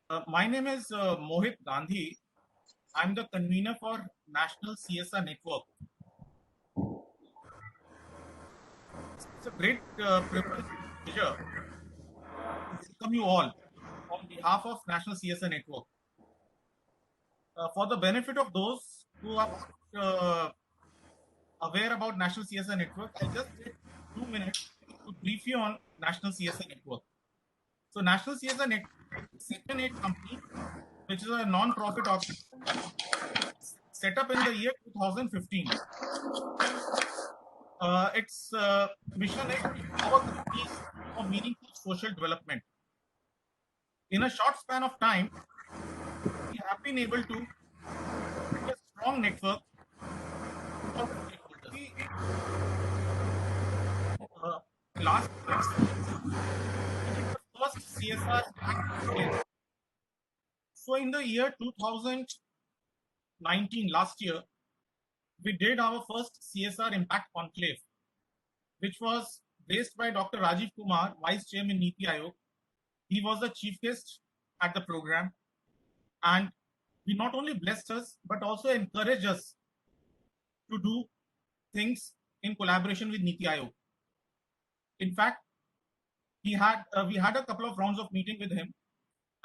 My name is Mohit Gandhi. I'm the convener for National CSR Network. It's a great privilege and pleasure to welcome you all on behalf of National CSR Network. For the benefit of those who are aware about National CSR Network, I just take 2 minutes to brief you on National CSR Network. So, National CSR Network is a Section 8 company, which is a non-profit organization set up in the year 2015. Its mission is to empower companies for meaningful social development. In a short span of time, we have been able to build a strong network of stakeholders. Last year, we did the first CSR impact. So, in the year 2019, last year, we did our first CSR Impact Conclave, which was based by Dr. Rajiv Kumar, Vice Chairman Niti Aayog. He was the chief guest at the program, and he not only blessed us but also encouraged us to do things in collaboration with Niti Aayog. In fact, we had a couple of rounds of meeting with him,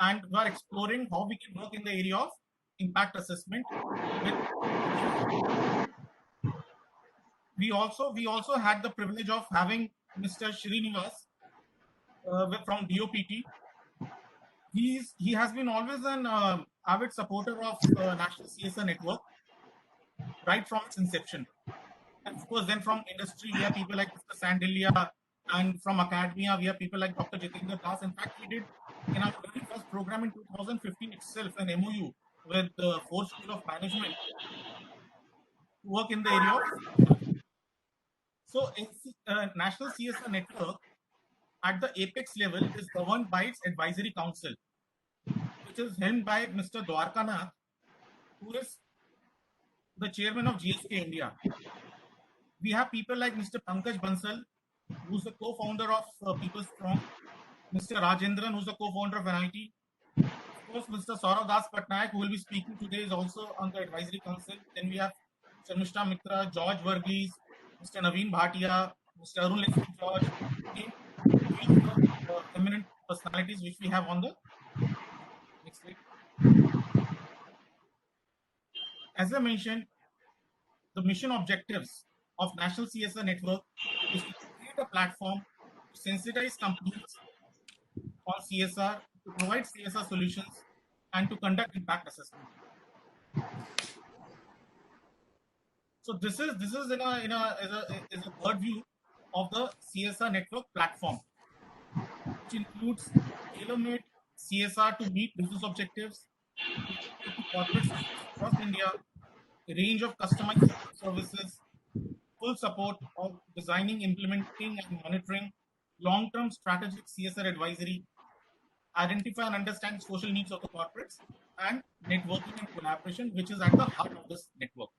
and we are exploring how we can work in the area of impact assessment. We also had the privilege of having Mr. Srinivas from DOPT. He has been always an avid supporter of National CSR Network right from its inception. And of course, then from industry, we have people like Mr. Sandilia, and from academia, we have people like Dr. Jitendra Das. In fact, we did in our very first program in 2015 itself an MOU with the Fourth School of Management to work in the area of. So, National CSR Network at the apex level is governed by its advisory council, which is held by Mr. Dwarkanath, who is the chairman of GSK India. We have people like Mr. Pankaj Bansal, who's the co-founder of People's Strong, Mr. Rajendran, who's the co-founder of NIT. Of course, Mr. Sourav Daspatnaik, who will be speaking today, is also on the advisory council. Then we have Mr. Mitra, George Verghese, Mr. Naveen Bhatia, Mr. Arun Leslie George, eminent personalities which we have on the next slide. As I mentioned, the mission objectives of National CSR Network is to create a platform to sensitize companies on CSR, to provide CSR solutions, and to conduct impact assessment. So this is is a bird view of the CSR network platform, which includes tailor-made CSR to meet business objectives, to corporate across India, a range of customized services, full support of designing, implementing, and monitoring, long-term strategic CSR advisory, identify and understand social needs of the corporates, and networking and collaboration, which is at the heart of this network.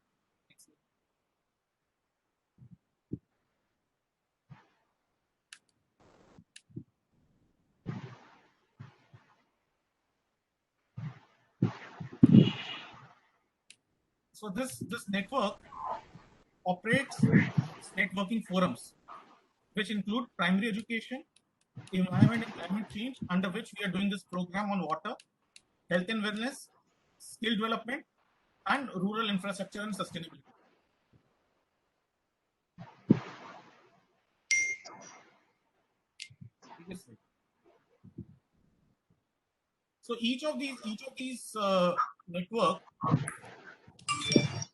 So this network operates networking forums, which include primary education, environment and climate change, under which we are doing this program on water, health and wellness, skill development, and rural infrastructure and sustainability. So each of these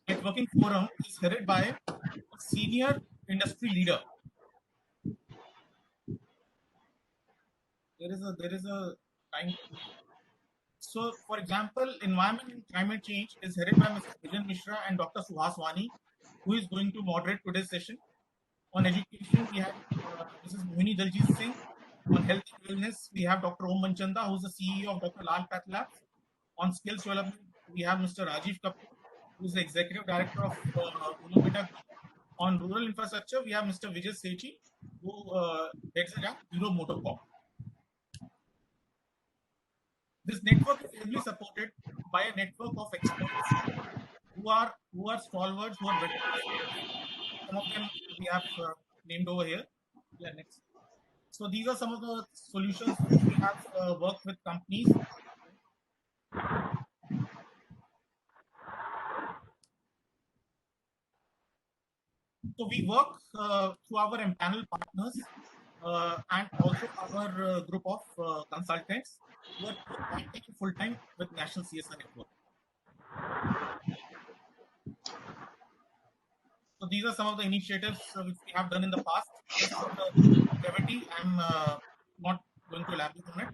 networking forum is headed by a senior industry leader. There is a time. So, for example, environment and climate change is headed by Mr. Vijan Mishra and Dr. Suhas P Wani, who is going to moderate today's session. On education, we have Mrs. Mohini Daljit Singh. On health and wellness, we have Dr. Om Manchanda, who is the CEO of Dr. Lal Path Labs. On skills development, we have Mr. Rajiv Kapoor, who is the executive director of Unumita. On rural infrastructure, we have Mr. Vijay Sethi, who heads it up Hero Motorcorp. This network is heavily supported by a network of experts who are stalwarts, who are veterans. Some of them we have named over here. Yeah, next. So these are some of the solutions which we have worked with companies. So we work through our empanel partners and also our group of consultants who are part-time and full-time with National CSR Network. So these are some of the initiatives which we have done in the past. Just for the brevity, I'm not going to elaborate on it.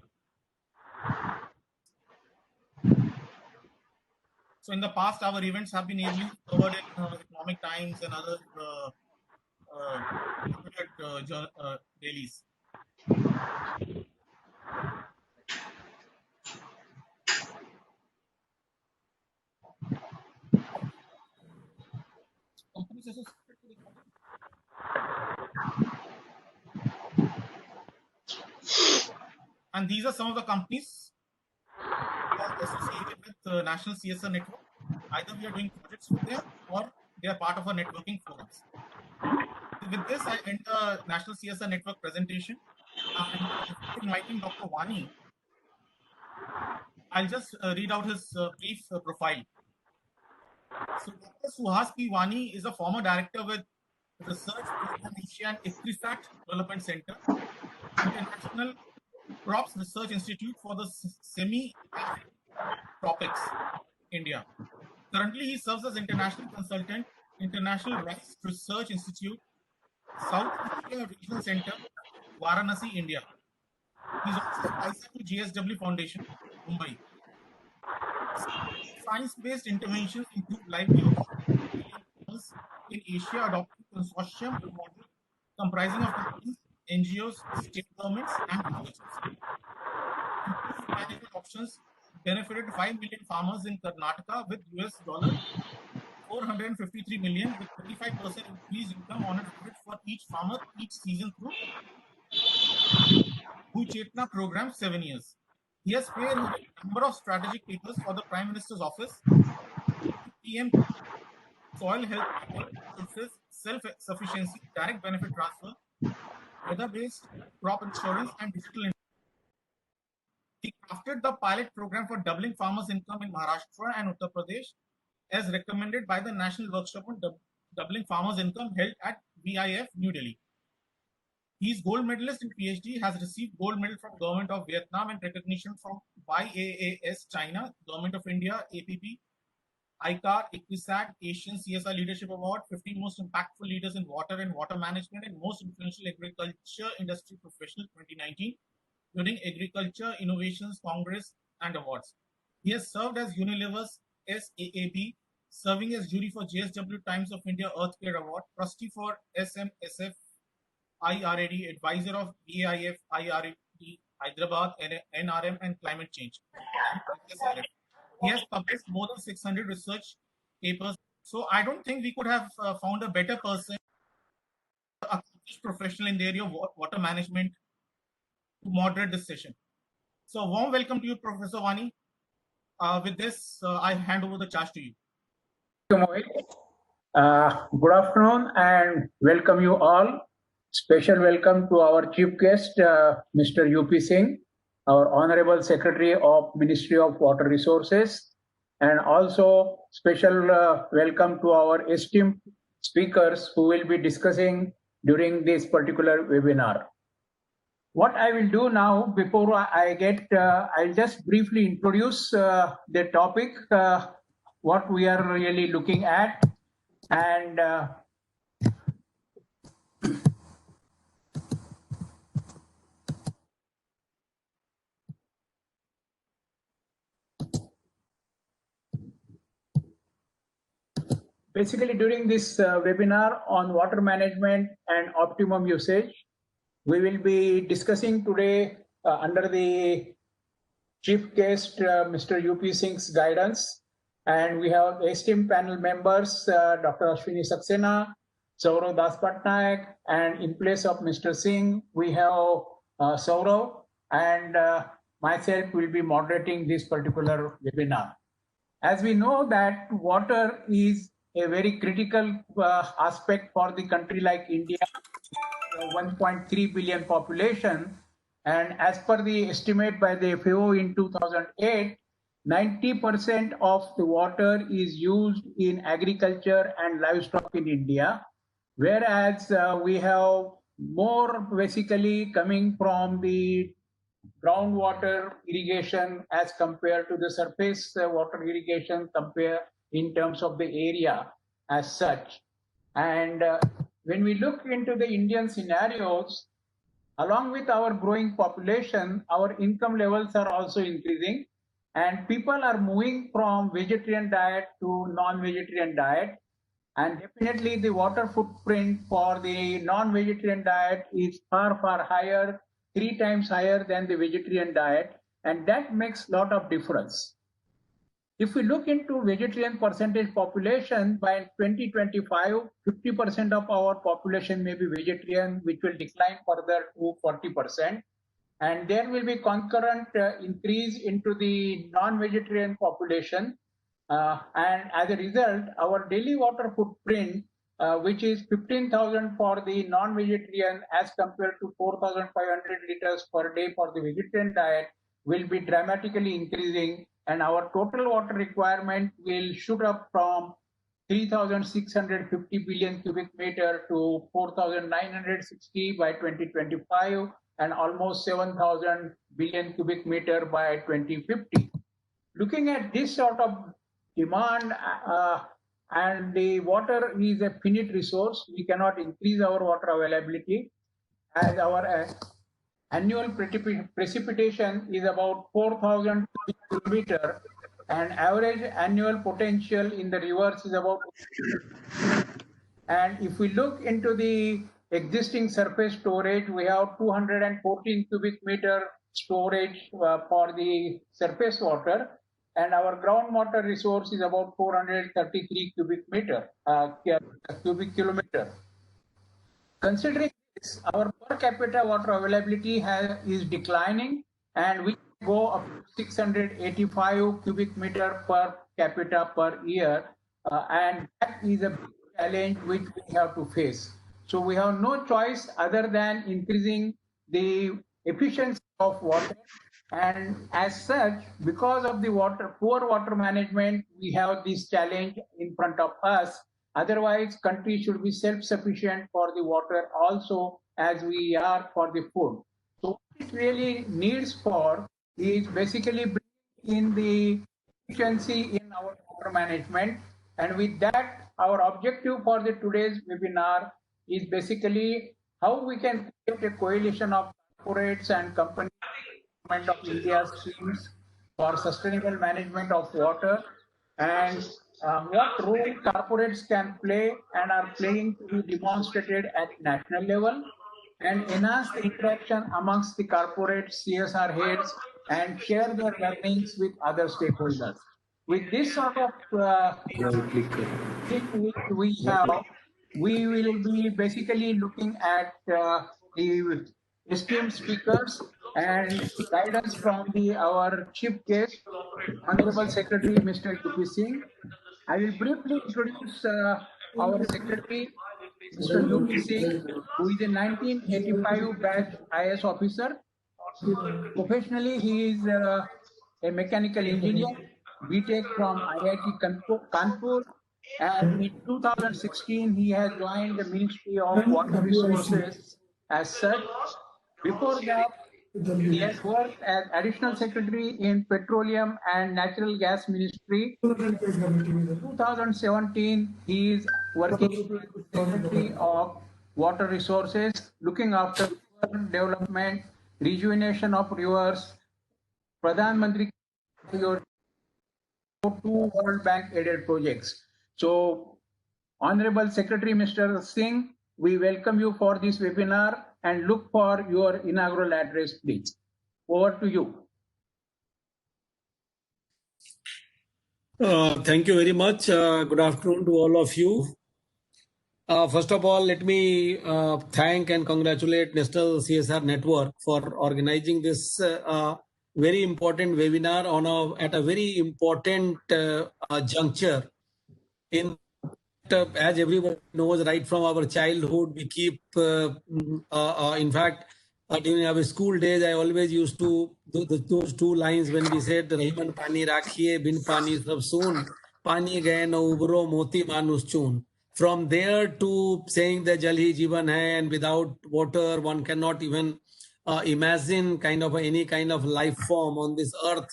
So in the past, our events have been heavily covered in Economic Times and other dailies. And these are some of the companies who are associated with the National CSR Network. Either we are doing projects with them or they are part of our networking forums. With this, I end the National CSR Network presentation. And inviting Dr. Wani, I'll just read out his brief profile. So Dr. Suhas P Wani is a former director with Research Program Asia and ICRISAT Development Center, International Crops Research Institute for the Semi-Tropics, India. Currently, he serves as international consultant, International Rice Research Institute, South Asia Regional Center, Varanasi, India. He is also advisor to JSW Foundation, Mumbai. Science-based interventions improve livelihoods in Asia, adopting consortium model comprising of companies, NGOs, state governments, and researchers. Improved management options benefited 5 million farmers in Karnataka with $453 million, with 25% increased income on average for each farmer each season through Bhuchetna program 7 years. He has prepared a number of strategic papers for the Prime Minister's office, PM soil health, self-sufficiency, direct benefit transfer, weather-based crop insurance, and digital. He crafted the pilot program for doubling farmers' income in Maharashtra and Uttar Pradesh, as recommended by the National Workshop on Doubling Farmers' Income held at VIF, New Delhi. He is gold medalist in PhD, has received gold medal from Government of Vietnam and recognition from YAAS China, Government of India, APP, ICRISAT Asian CSR Leadership Award, 15 Most Impactful Leaders in Water and Water Management, and Most Influential Agriculture Industry Professional 2019 during Agriculture Innovations Congress and Awards. He has served as Unilever's SAAB, serving as jury for JSW Times of India Earthcare Award, trustee for SMSF IRAD, advisor of AIF IRAD Hyderabad, NRM, and Climate Change. He has published more than 600 research papers. So I don't think we could have found a better person, accomplished professional in the area of water management, to moderate this session. So a warm welcome to you, Professor Wani. With this, I hand over the charge to you. Thank you, Mohit. Good afternoon and welcome you all. Special welcome to our chief guest, Mr. U.P. Singh, our Honorable Secretary of Ministry of Water Resources, and also special welcome to our esteemed speakers who will be discussing during this particular webinar. What I will do now, before I'll just briefly introduce the topic, what we are really looking at, and basically during this webinar on water management and optimum usage, we will be discussing today under the chief guest, Mr. U.P. Singh's guidance. And we have esteemed panel members, Dr. Ashwini Saxena, Sourav Daspatnaik, and in place of Mr. Singh, we have Sourav, and myself will be moderating this particular webinar. As we know that water is a very critical aspect for the country like India, 1.3 billion population, and as per the estimate by the FAO in 2008, 90% of the water is used in agriculture and livestock in India, whereas we have more basically coming from the groundwater irrigation as compared to the surface water irrigation compare in terms of the area as such. And when we look into the Indian scenarios, along with our growing population, our income levels are also increasing, and people are moving from vegetarian diet to non-vegetarian diet. And definitely the water footprint for the non-vegetarian diet is far, far higher, 3 times higher than the vegetarian diet, and that makes a lot of difference. If we look into vegetarian percentage population, by 2025, 50% of our population may be vegetarian, which will decline further to 40%. And there will be concurrent increase into the non-vegetarian population. And as a result, our daily water footprint, which is 15,000 for the non-vegetarian as compared to 4,500 liters per day for the vegetarian diet, will be dramatically increasing, and our total water requirement will shoot up from 3,650 billion cubic meter to 4,960 by 2025 and almost 7,000 billion cubic meter by 2050. Looking at this sort of demand, and the water is a finite resource, we cannot increase our water availability, as our annual precipitation is about 4,000 kilometers, and average annual potential in the rivers is about. And if we look into the existing surface storage, we have 214 cubic meter storage for the surface water, and our groundwater resource is about 433 cubic kilometer. Considering this, our per capita water availability is declining, and we go up to 685 cubic meter per capita per year, and that is a big challenge which we have to face. So we have no choice other than increasing the efficiency of water. And as such, because of the poor water management, we have this challenge in front of us. Otherwise, country should be self-sufficient for the water also, as we are for the food. So what it really needs for is basically bringing in the efficiency in our water management. And with that, our objective for the today's webinar is basically how we can create a coalition of corporates and companies of India's schemes for sustainable management of water, and what role corporates can play and are playing to be demonstrated at national level, and enhance the interaction amongst the corporate CSR heads and share their learnings with other stakeholders. With this sort of thing we have, we will be basically looking at the esteemed speakers and guidance from our chief guest, Honorable Secretary Mr. U.P. Singh. I will briefly introduce our Secretary, Mr. U.P. Singh, who is a 1985 batch IS officer. Professionally, he is a mechanical engineer, BTech from IIT Kanpur, and in 2016 he has joined the Ministry of Water Resources as such. Before that, he has worked as Additional Secretary in Petroleum and Natural Gas Ministry. In 2017, he is working as Secretary of Water Resources, looking after development, rejuvenation of rivers, Pradhan Mantri, 2 World Bank aided projects. So, Honorable Secretary Mr. Singh, we welcome you for this webinar and look for your inaugural address, please. Over to you. Thank you very much. Good afternoon to all of you. First of all, let me thank and congratulate National CSR Network for organizing this very important webinar at a very important juncture. As everyone knows, right from our childhood, we keep, in fact, during our school days, I always used to do those two lines when we said, Rahiman pani rakhiye, bin pani sab soon, pani gaye na ubro, moti manus chun. From there to saying that Jal hi Jeevan hai, and without water, one cannot even imagine any kind of life form on this earth,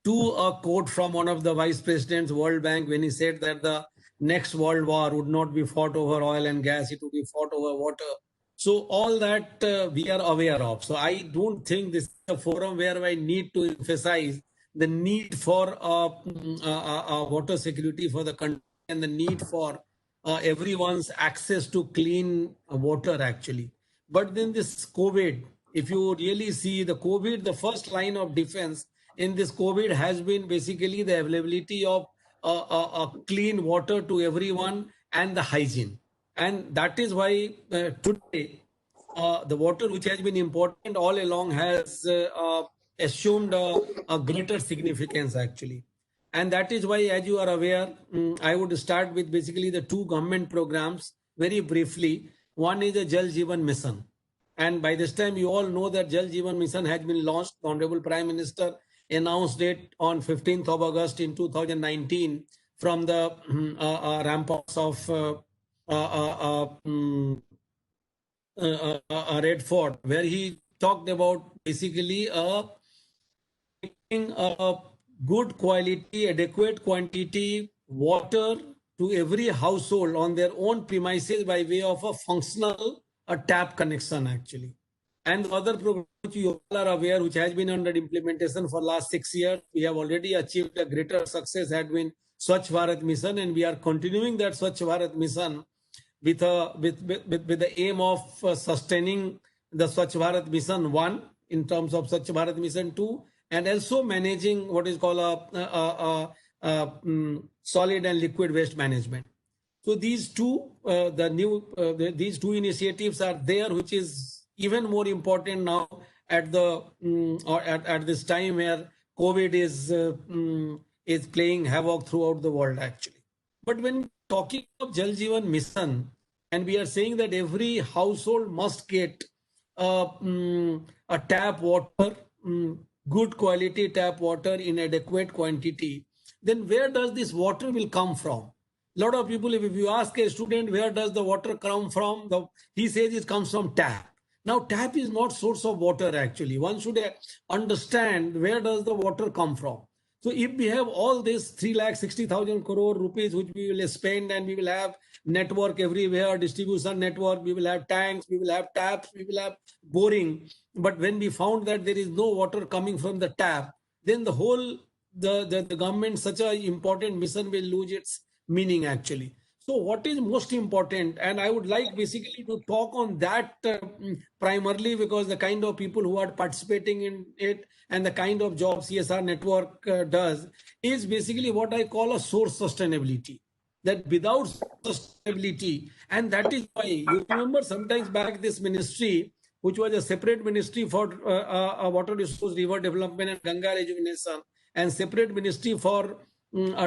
to a quote from one of the vice presidents, World Bank, when he said that the next world war would not be fought over oil and gas, it would be fought over water. So all that we are aware of. So I don't think this is a forum where I need to emphasize the need for water security for the country and the need for everyone's access to clean water actually. But then this COVID, if you really see the COVID, the first line of defense in this COVID has been basically the availability of clean water to everyone and the hygiene. And that is why today the water, which has been important all along, has assumed a greater significance actually. And that is why, as you are aware, I would start with basically the two government programs very briefly. One is the Jal Jeevan Mission. And by this time, you all know that Jal Jeevan Mission has been launched. The Honorable Prime Minister announced it on 15th of August in 2019 from the ramparts of Red Fort, where he talked about basically a good quality, adequate quantity water to every household on their own premises by way of a functional tap connection actually. And the other program which you all are aware, which has been under implementation for last 6 years, we have already achieved a greater success, had been Swach Bharat Mission, and we are continuing that Swach Bharat Mission with the aim of sustaining the Swach Bharat Mission 1 in terms of Swach Bharat Mission 2, and also managing what is called solid and liquid waste management. So these two, these two initiatives are there, which is even more important now at this time where COVID is playing havoc throughout the world actually. But when talking of Jal Jeevan Mission, and we are saying that every household must get a tap water, good quality tap water in adequate quantity, then where does this water will come from? A lot of people, if you ask a student where does the water come from, he says it comes from tap. Now, tap is not source of water actually. One should understand where does the water come from. So if we have all this 3,60,000 crore rupees which we will spend, and we will have network everywhere, distribution network, we will have tanks, we will have taps, we will have boring. But when we found that there is no water coming from the tap, then the whole, the government, such an important mission will lose its meaning actually. So what is most important, and I would like basically to talk on that primarily because the kind of people who are participating in it and the kind of job CSR network does is basically what I call a source sustainability. That without sustainability, and that is why you remember sometimes back this ministry, which was a separate ministry for water resource, river development and Ganga rejuvenation, and separate ministry for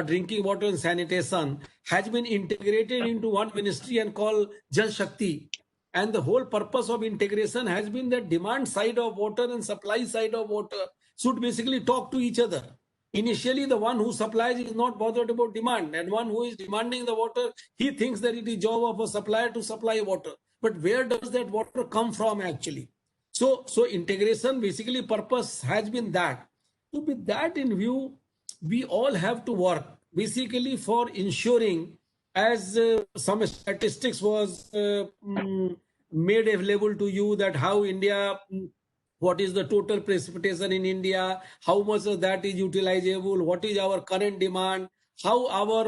drinking water and sanitation, has been integrated into one ministry and called Jal Shakti. And the whole purpose of integration has been that demand side of water and supply side of water should basically talk to each other. Initially, the one who supplies is not bothered about demand, and one who is demanding the water, he thinks that it is job of a supplier to supply water. But where does that water come from actually? So integration basically purpose has been that. So with that in view, we all have to work basically for ensuring, as some statistics was made available to you, that how India, what is the total precipitation in India, how much of that is utilizable, what is our current demand, how our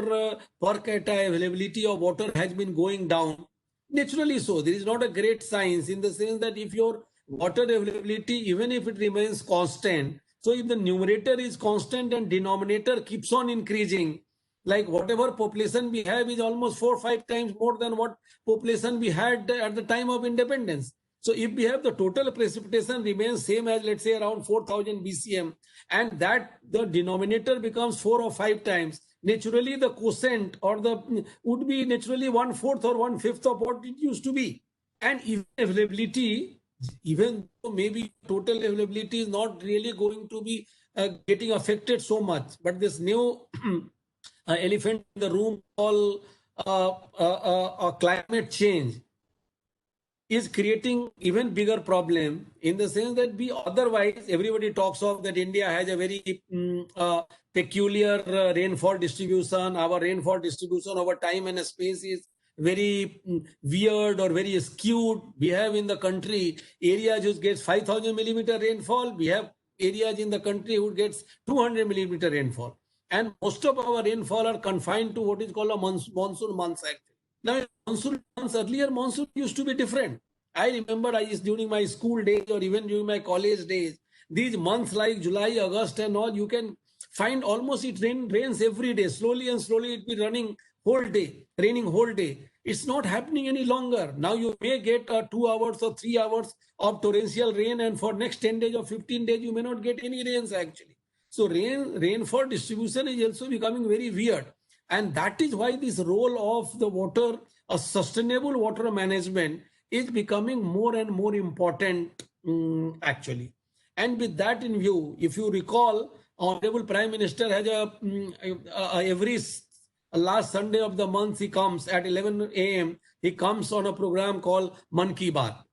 per capita availability of water has been going down. Naturally so, there is not a great science in the sense that if your water availability, even if it remains constant, so if the numerator is constant and denominator keeps on increasing, like whatever population we have is almost 4 or 5 times more than what population we had at the time of independence. So if we have the total precipitation remains same as, let's say, around 4,000 BCM, and that the denominator becomes 4 or 5 times, naturally the quotient or the would be naturally 1/4 or 1/5 of what it used to be. And even availability, even though maybe total availability is not really going to be getting affected so much, but this new elephant in the room called climate change is creating even bigger problem, in the sense that we otherwise, everybody talks of that India has a very peculiar rainfall distribution. Our rainfall distribution over time and space is very weird or very skewed. We have in the country areas which gets 5,000 millimeter rainfall. We have areas in the country who gets 200 millimeter rainfall. And most of our rainfall are confined to what is called a monsoon months actually. Now, monsoon months, earlier monsoon used to be different. I remember during my school days or even during my college days, these months like July, August and all, you can find almost it rains every day. Slowly and slowly it be running whole day, raining whole day. It's not happening any longer. Now you may get 2 hours or 3 hours of torrential rain, and for next 10 days or 15 days, you may not get any rains actually. So rainfall distribution is also becoming very weird. And that is why this role of the water, a sustainable water management, is becoming more and more important actually. And with that in view, if you recall, Honorable Prime Minister has every last Sunday of the month, he comes at 11 a.m. He comes on a program called Man Ki Baat.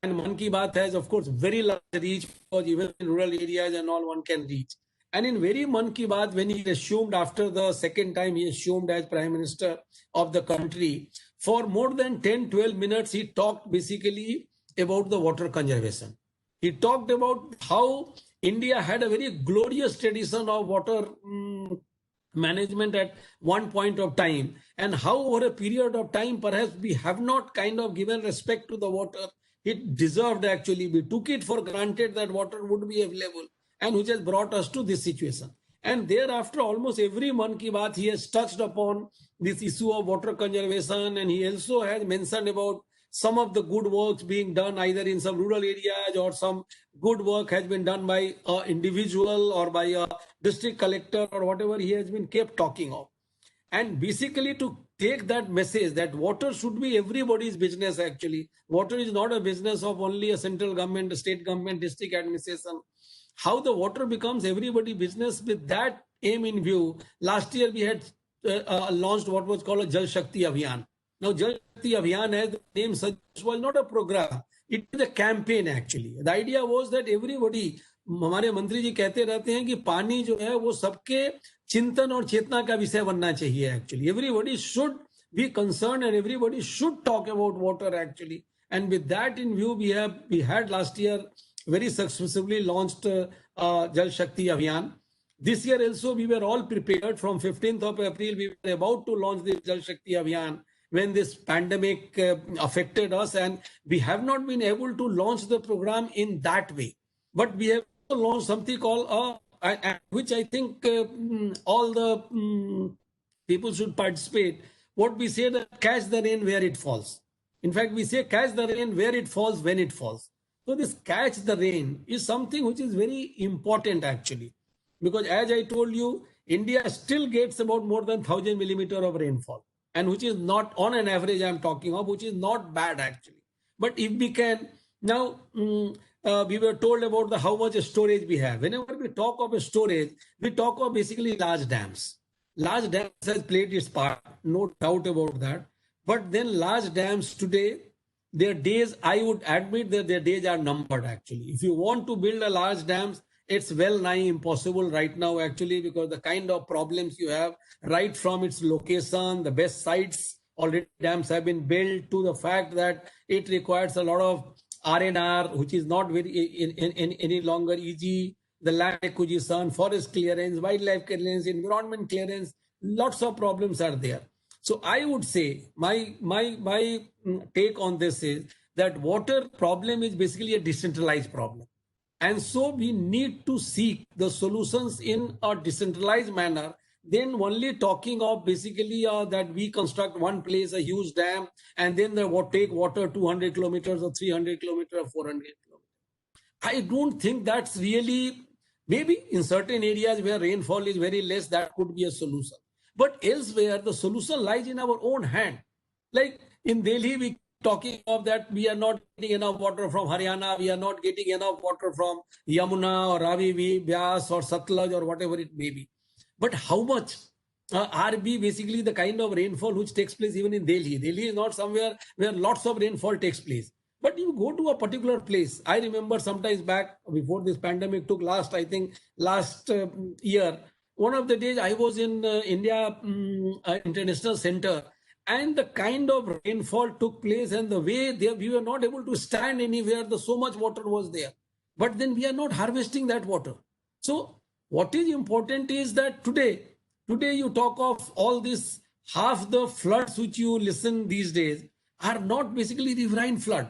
And Man Ki Baat has, of course, very large reach, because even in rural areas and all, one can reach. And in very Man Ki Baat, when he assumed, after the second time he assumed as Prime Minister of the country, for more than 10-12 minutes, he talked basically about the water conservation. He talked about how India had a very glorious tradition of water management at one point of time, and how over a period of time, perhaps we have not kind of given respect to the water it deserved actually. We took it for granted that water would be available, and which has brought us to this situation. And thereafter, almost every Man Ki Baat, he has touched upon this issue of water conservation, and he also has mentioned about some of the good works being done either in some rural areas, or some good work has been done by an individual or by a district collector or whatever he has been kept talking of. And basically to take that message that water should be everybody's business actually. Water is not a business of only a central government, a state government, district administration. How the water becomes everybody's business, with that aim in view, last year we had launched what was called a Jal Shakti Abhiyan. Now, Jal Shakti Abhiyan, as the name suggests, was not a program. It was a campaign actually. The idea was that everybody, हमारे मंत्री जी कहते रहते हैं कि पानी जो है वो सबके चिंतन और चेतना का विषय बनना चाहिए actually. Everybody should be concerned and everybody should talk about water actually. And with that in view, we had last year very successfully launched Jal Shakti Abhiyan. This year also we were all prepared. From 15th of April, we were about to launch the Jal Shakti Abhiyan when this pandemic affected us, and we have not been able to launch the program in that way. But we have launched something called, which I think all the people should participate. What we say that catch the rain where it falls. In fact, we say catch the rain where it falls, when it falls. So this catch the rain is something which is very important actually. Because as I told you, India still gets about more than 1,000 millimeter of rainfall. And which is not, on an average I'm talking of, which is not bad actually. But if we can, now we were told about how much storage we have. Whenever we talk of storage, we talk of basically large dams. Large dams has played its part, no doubt about that. But then large dams today, their days, I would admit that their days are numbered actually. If you want to build a large dams, it's well nigh impossible right now actually, because the kind of problems you have right from its location, the best sites already dams have been built, to the fact that it requires a lot of R&R, which is not very any longer easy, the land acquisition, forest clearance, wildlife clearance, environment clearance, lots of problems are there. So I would say my take on this is that water problem is basically a decentralized problem. And so we need to seek the solutions in a decentralized manner, then only talking of basically that we construct one place, a huge dam, and then they take water 200 kilometers or 300 kilometers or 400 kilometers. I don't think that's really, maybe in certain areas where rainfall is very less, that could be a solution. But elsewhere, the solution lies in our own hand. Like in Delhi, we talking of that we are not getting enough water from Haryana, we are not getting enough water from Yamuna or Ravi, Vyas or Satluj or whatever it may be. But how much are we basically the kind of rainfall which takes place even in Delhi? Delhi is not somewhere where lots of rainfall takes place. But you go to a particular place. I remember sometimes back before this pandemic took last, I think last year, one of the days I was in India International Center, and the kind of rainfall took place and the way we were not able to stand anywhere, so much water was there. But then we are not harvesting that water. So what is important is that today you talk of all this, half the floods which you listen these days are not basically riverine flood.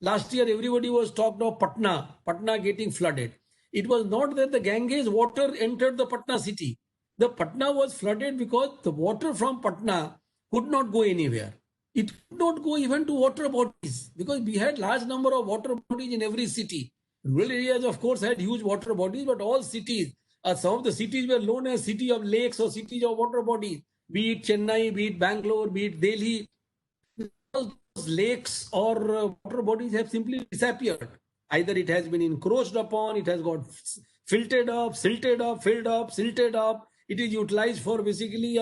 Last year, everybody was talked of Patna getting flooded. It was not that the Ganges water entered the Patna city. The Patna was flooded because the water from Patna could not go anywhere. It could not go even to water bodies because we had large number of water bodies in every city. Rural areas, of course, had huge water bodies, but all cities, some of the cities were known as city of lakes or cities of water bodies, be it Chennai, be it Bangalore, be it Delhi. All those lakes or water bodies have simply disappeared. Either it has been encroached upon, it has got filtered up, silted up, filled up, silted up. It is utilized for basically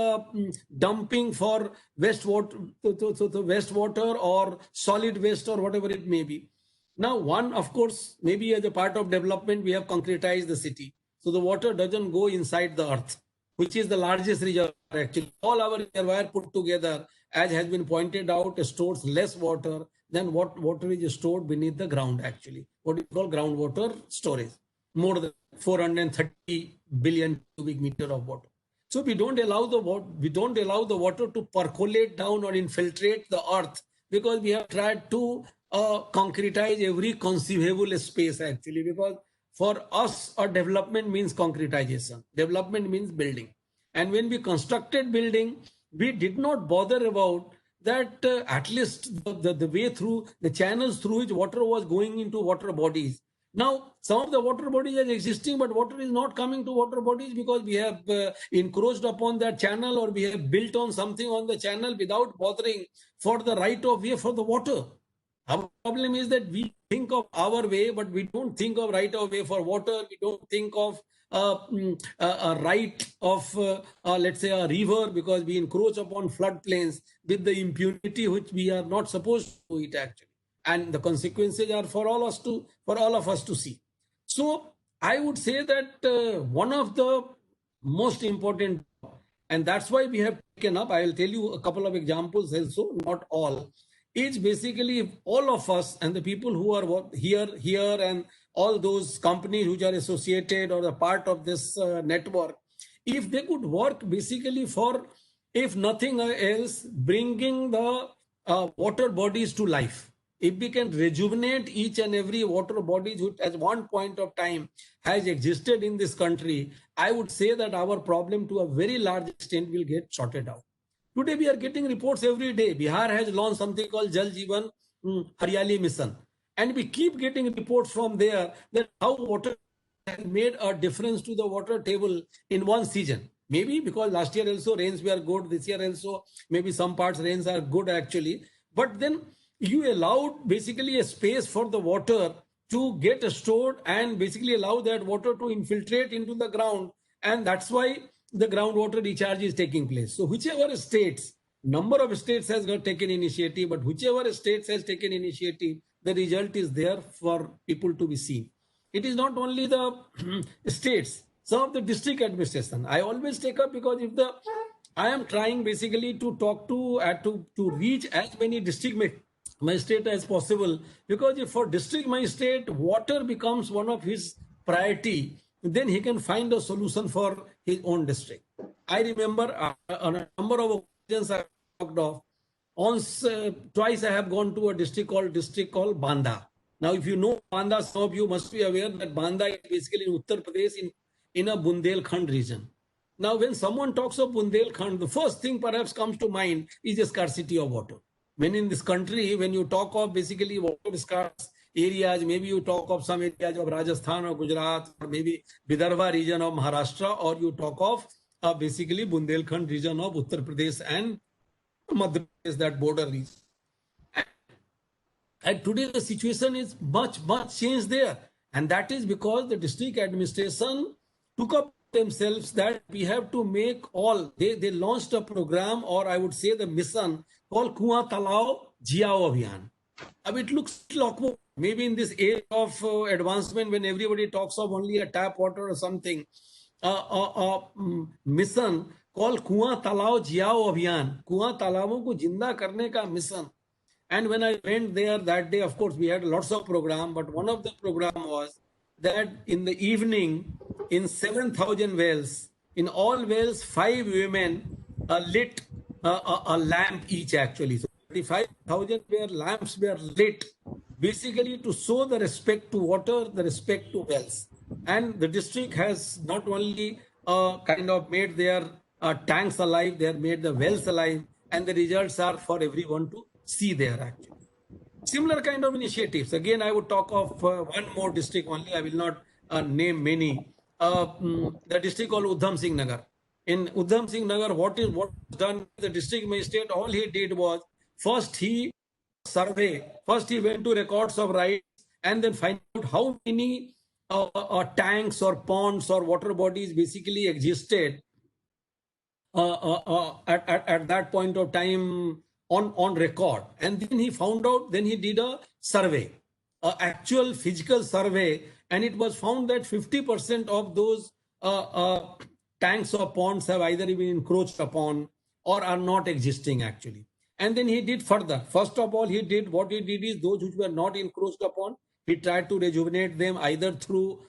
dumping for wastewater, wastewater or solid waste or whatever it may be. Now, one, of course, maybe as a part of development, we have concretized the city. So the water doesn't go inside the earth, which is the largest reservoir actually. All our reservoir put together, as has been pointed out, stores less water than what water is stored beneath the ground actually. What we call groundwater storage. More than 430 billion cubic meter of water. So we don't allow the water to percolate down or infiltrate the earth because we have tried to concretize every conceivable space actually, because for us a development means concretization. Development means building. And when we constructed building, we did not bother about that at least the way through the channels through which water was going into water bodies. Now, some of the water bodies are existing, but water is not coming to water bodies because we have encroached upon that channel or we have built on something on the channel without bothering for the right of way for the water. Our problem is that we think of our way, but we don't think of right of way for water. We don't think of a right of, let's say, a river because we encroach upon floodplains with the impunity which we are not supposed to do it actually. And the consequences are for all of us to see. So I would say that one of the most important, and that's why we have taken up, I will tell you a couple of examples also, not all, is basically if all of us and the people who are here and all those companies which are associated or a part of this network, if they could work basically for, if nothing else, bringing the water bodies to life. If we can rejuvenate each and every water body which at one point of time has existed in this country, I would say that our problem to a very large extent will get sorted out. Today we are getting reports every day. Bihar has launched something called Jal Jeevan Haryali Mission. And we keep getting reports from there that how water has made a difference to the water table in one season. Maybe because last year also rains were good, this year also maybe some parts rains are good actually. But then you allowed basically a space for the water to get stored and basically allow that water to infiltrate into the ground. And that's why the groundwater recharge is taking place. So whichever states, number of states has got taken initiative, but whichever states has taken initiative, the result is there for people to be seen. It is not only the states, some of the district administration. I always take up because if I am trying basically to talk to reach as many district magistrate as possible, because if for district magistrate water becomes one of his priority, then he can find a solution for his own district. I remember on a number of occasions I talked of. Once, twice I have gone to a district called Banda. Now, if you know Banda, some of you must be aware that Banda is basically in Uttar Pradesh in a Bundelkhand region. Now, when someone talks of Bundelkhand, the first thing perhaps comes to mind is the scarcity of water. When in this country, when you talk of basically water scarce areas, maybe you talk of some areas of Rajasthan or Gujarat, or maybe Vidarbha region of Maharashtra, or you talk of basically Bundelkhand region of Uttar Pradesh and Madhya Pradesh, that border region. And today the situation is much changed there. And that is because the district administration took up themselves that we have to make all, they launched a program, or I would say the mission called Kuan Talao Jiyao Abhiyan. It looks awkward. Maybe in this age of advancement, when everybody talks of only a tap water or something, mission called Kuan Talao Jiyao Abhiyan, Kuan Talao ko jinda karne ka mission. And when I went there that day, of course, we had lots of program, but one of the program was that in the evening, in 7,000 wells, in all wells, 5 women lit a lamp each actually. So 35,000 lamps were lit, basically to show the respect to water, the respect to wells. And the district has not only kind of made their tanks alive, they have made the wells alive, and the results are for everyone to see there actually. Similar kind of initiatives. Again, I would talk of one more district only. I will not name many. The district called Udham Singh Nagar. In Udham Singh Nagar, what was done? The district magistrate, all he did was first he survey. First he went to records of rights and then find out how many tanks or ponds or water bodies basically existed at that point of time on record. And then he found out, then he did a survey, actual physical survey, and it was found that 50% of those tanks or ponds have either been encroached upon or are not existing actually. And then he did further. First of all, he did what he did is those which were not encroached upon, he tried to rejuvenate them either through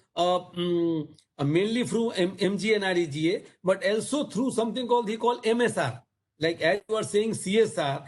mainly through MGNREGA, but also through something called MSR. Like as you are saying CSR,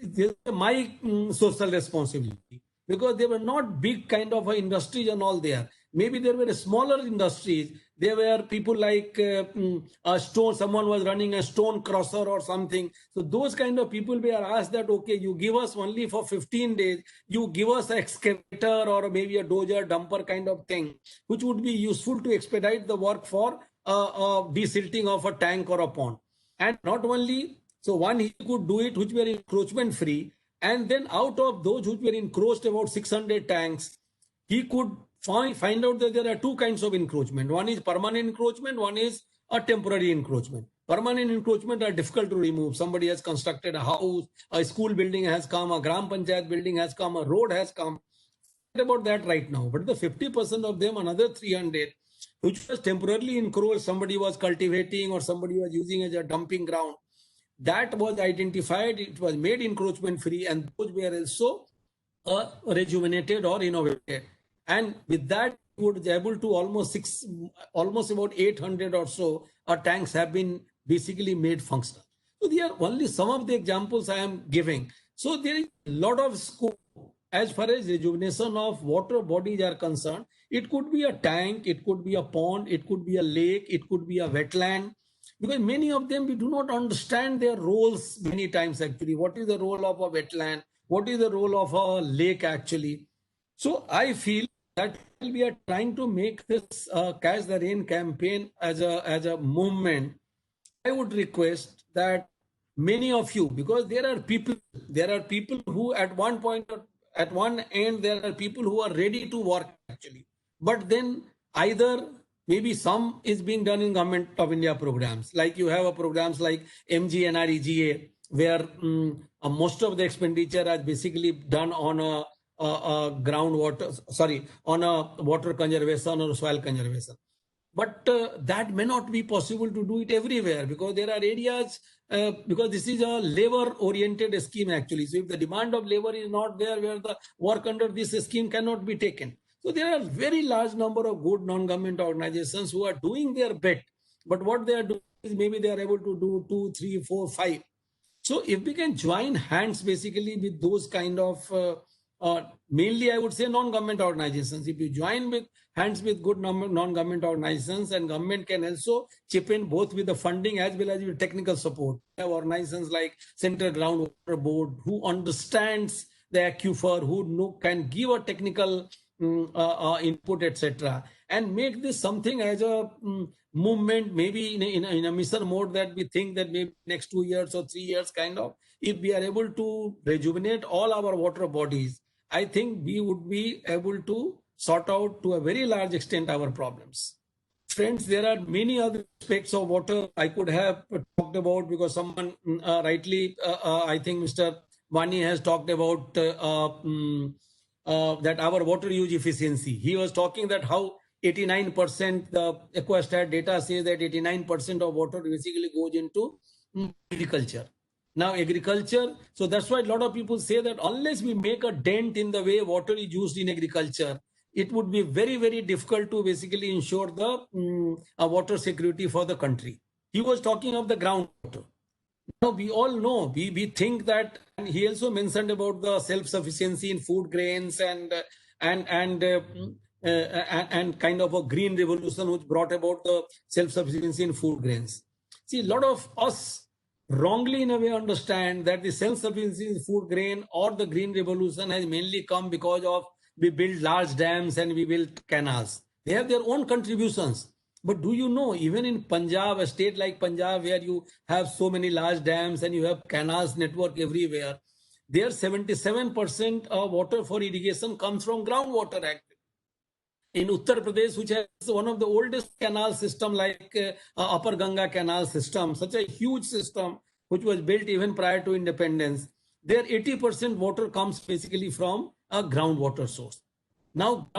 this is my social responsibility, because they were not big kind of industries and all there. Maybe there were smaller industries. There were people like a stone, someone was running a stone crusher or something. So those kind of people were asked that, okay, you give us only for 15 days, you give us an excavator or maybe a dozer, dumper kind of thing, which would be useful to expedite the work for desilting of a tank or a pond. And not only, so one, he could do it which were encroachment free. And then out of those which were encroached, about 600 tanks, he could find out that there are two kinds of encroachment. One is permanent encroachment, one is a temporary encroachment. Permanent encroachment are difficult to remove. Somebody has constructed a house, a school building has come, a Gram Panchayat building has come, a road has come. Forget about that right now. But the 50% of them, another 300, which was temporarily encroached, somebody was cultivating or somebody was using as a dumping ground, that was identified, it was made encroachment free, and those were also rejuvenated or innovated. And with that, we would be able to almost about 800 or so tanks have been basically made functional. So they are only some of the examples I am giving. So there is a lot of scope as far as rejuvenation of water bodies are concerned. It could be a tank, it could be a pond, it could be a lake, it could be a wetland. Because many of them, we do not understand their roles many times actually. What is the role of a wetland? What is the role of a lake actually? So I feel that we are trying to make this Catch the Rain campaign as a movement. I would request that many of you, because there are people who at one point, at one end, there are people who are ready to work actually. But then either maybe some is being done in Government of India programs. Like you have programs like MGNREGA, where most of the expenditure is basically done on a groundwater, on a water conservation or soil conservation. But that may not be possible to do it everywhere, because there are areas, because this is a labor-oriented scheme actually. So if the demand of labor is not there, where the work under this scheme cannot be taken. So there are very large number of good non-government organizations who are doing their bit. But what they are doing is maybe they are able to do 2, 3, 4, 5. So if we can join hands basically with those kind of mainly I would say non-government organizations. If you join with hands with good non-government organizations, and government can also chip in both with the funding as well as with technical support. We have organizations like Central Groundwater Board who understands the aquifer, who can give a technical input, etc., and make this something as a movement, maybe in a mission mode, that we think that maybe next 2 years or 3 years kind of, if we are able to rejuvenate all our water bodies, I think we would be able to sort out to a very large extent our problems. Friends, there are many other aspects of water I could have talked about, because someone rightly, I think Mr. Wani has talked about that our water use efficiency. He was talking that how 89%, the Equistat data says that 89% of water basically goes into agriculture. Now agriculture, so that's why a lot of people say that unless we make a dent in the way water is used in agriculture, it would be very, very difficult to basically ensure the water security for the country. He was talking of the groundwater. Now we all know, we think that, and he also mentioned about the self-sufficiency in food grains and kind of a green revolution which brought about the self-sufficiency in food grains. See, a lot of us wrongly in a way understand that the self-sufficiency in food grain or the green revolution has mainly come because of we build large dams and we build canals. They have their own contributions. But do you know, even in Punjab, a state like Punjab, where you have so many large dams and you have canals network everywhere, there 77% of water for irrigation comes from groundwater actually. In Uttar Pradesh, which has one of the oldest canal system, like Upper Ganga canal system, such a huge system which was built even prior to independence, there 80% water comes basically from a groundwater source. Now,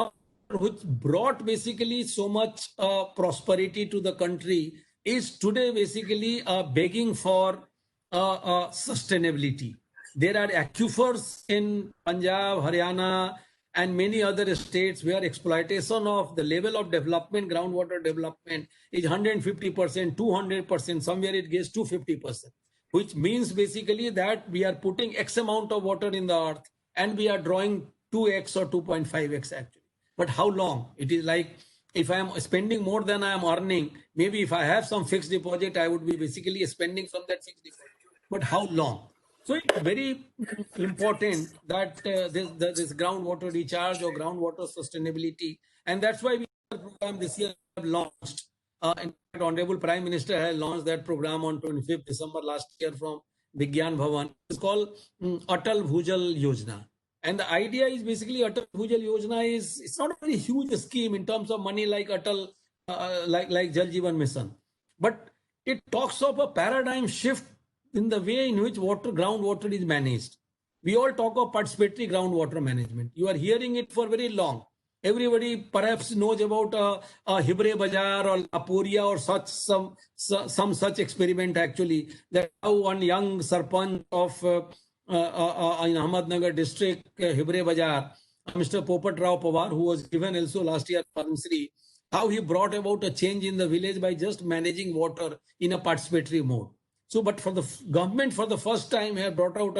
which brought basically so much prosperity to the country is today basically begging for sustainability. There are aquifers in Punjab, Haryana, and many other states where exploitation of the level of development, groundwater development, is 150%, 200%, somewhere it gets to 50%, which means basically that we are putting X amount of water in the earth and we are drawing 2x or 2.5x actually. But how long? It is like, if I am spending more than I am earning, maybe if I have some fixed deposit, I would be basically spending from that fixed deposit. But how long? So it's very important that this groundwater recharge or groundwater sustainability, and that's why we have a program this year have launched. In fact, Honorable Prime Minister has launched that program on 25th December last year from Vigyan Bhavan. It's called Atal Bhujal Yojana. And the idea is basically Atal Bhujal Yojana is, it's not a very huge scheme in terms of money like Atal, like Jal Jeevan Mission. But it talks of a paradigm shift in the way in which groundwater is managed. We all talk of participatory groundwater management. You are hearing it for very long. Everybody perhaps knows about a Hibre Bazaar or Apuria or some such experiment actually, that how one young Sarpanch of in Ahmednagar district, Hibre Bazaar, Mr. Popat Rao Pawar, who was given also last year Padma Shri, how he brought about a change in the village by just managing water in a participatory mode. So, but for the government, for the first time, have brought out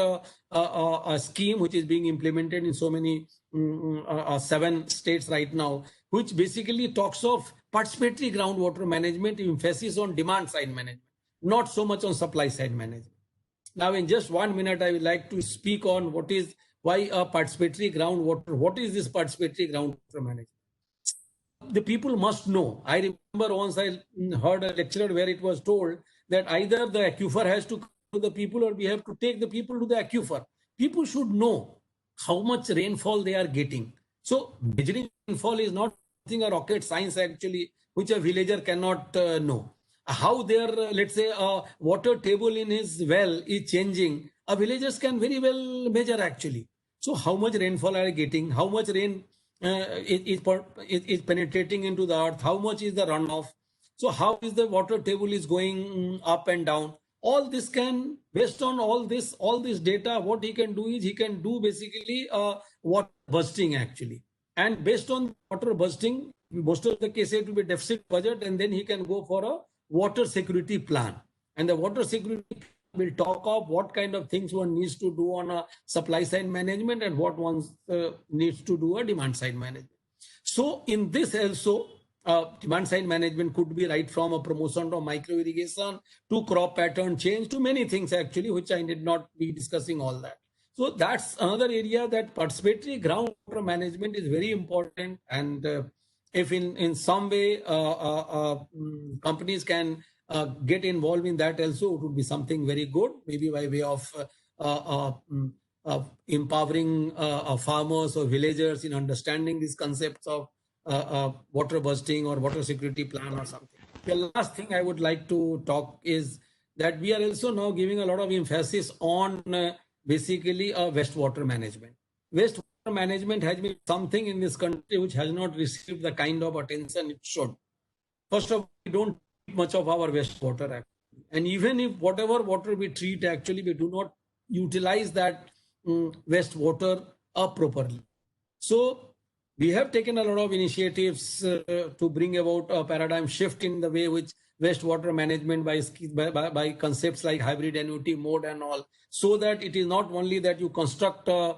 a scheme which is being implemented in so many 7 states right now, which basically talks of participatory groundwater management, emphasis on demand side management, not so much on supply side management. Now, in just 1 minute, I would like to speak on why a participatory groundwater. What is this participatory groundwater management? The people must know. I remember once I heard a lecture where it was told that either the aquifer has to come to the people or we have to take the people to the aquifer. People should know how much rainfall they are getting. So measuring rainfall is not something a rocket science actually, which a villager cannot know. How their, let's say, water table in his well is changing, a villagers can very well measure actually. So how much rainfall are getting, how much rain is penetrating into the earth, how much is the runoff, so how is the water table is going up and down. All this can, based on all this data, what he can do is he can do basically water busting actually. And based on water busting, most of the cases it will be deficit budget, and then he can go for a water security plan. And the water security we'll talk of what kind of things one needs to do on a supply side management and what one needs to do a demand side management. So in this also, demand side management could be right from a promotion of micro irrigation to crop pattern change to many things actually, which I did not be discussing all that. So that's another area that participatory groundwater management is very important. And if in some way companies can get involved in that also, it would be something very good, maybe by way of empowering farmers or villagers in understanding these concepts of water budgeting or water security plan or something. The last thing I would like to talk is that we are also now giving a lot of emphasis on basically wastewater management. Wastewater management has been something in this country which has not received the kind of attention it should. First of all, we don't treat much of our wastewater actually. And even if whatever water we treat, actually we do not utilize that wastewater properly. So we have taken a lot of initiatives to bring about a paradigm shift in the way which wastewater management by concepts like hybrid annuity mode and all, so that it is not only that you construct a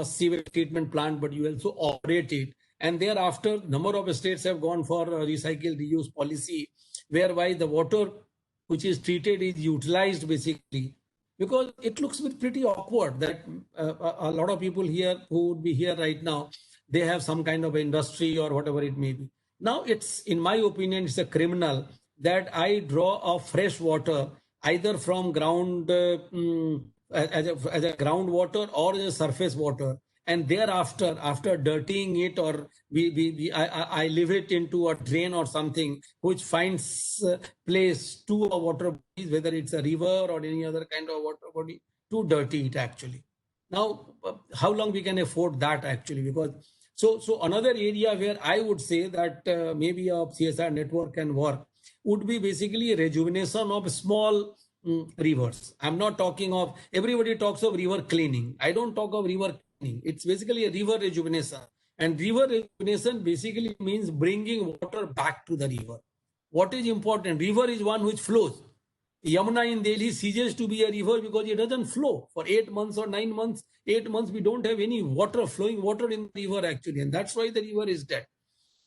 sewage treatment plant, but you also operate it. And thereafter, number of states have gone for a recycle reuse policy, whereby the water which is treated is utilized basically, because it looks pretty awkward that a lot of people here who would be here right now, they have some kind of industry or whatever it may be. Now it's, in my opinion, it's a criminal that I draw a fresh water either from ground as a groundwater or as a surface water, and thereafter, after dirtying it, or I leave it into a drain or something which finds place to a water body, whether it's a river or any other kind of water body, to dirty it actually. Now, how long we can afford that actually? Because so another area where I would say that maybe a CSR network can work would be basically rejuvenation of small rivers. I'm not talking of, everybody talks of river cleaning. I don't talk of river cleaning. It's basically a river rejuvenation. And river rejuvenation basically means bringing water back to the river. What is important? River is one which flows. Yamuna in Delhi ceases to be a river because it doesn't flow for 8 months or 9 months. 8 months, we don't have any water, flowing water in the river actually. And that's why the river is dead.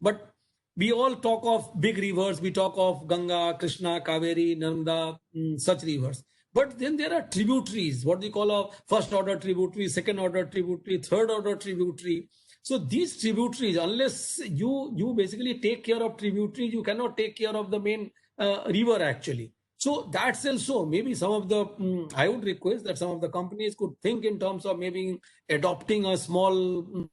But we all talk of big rivers. We talk of Ganga, Krishna, Kaveri, Narmada, such rivers. But then there are tributaries, what we call a first order tributary, second order tributary, third order tributary. So these tributaries, unless you basically take care of tributaries, you cannot take care of the main river actually. So that's also maybe some of the, I would request that some of the companies could think in terms of maybe adopting a small,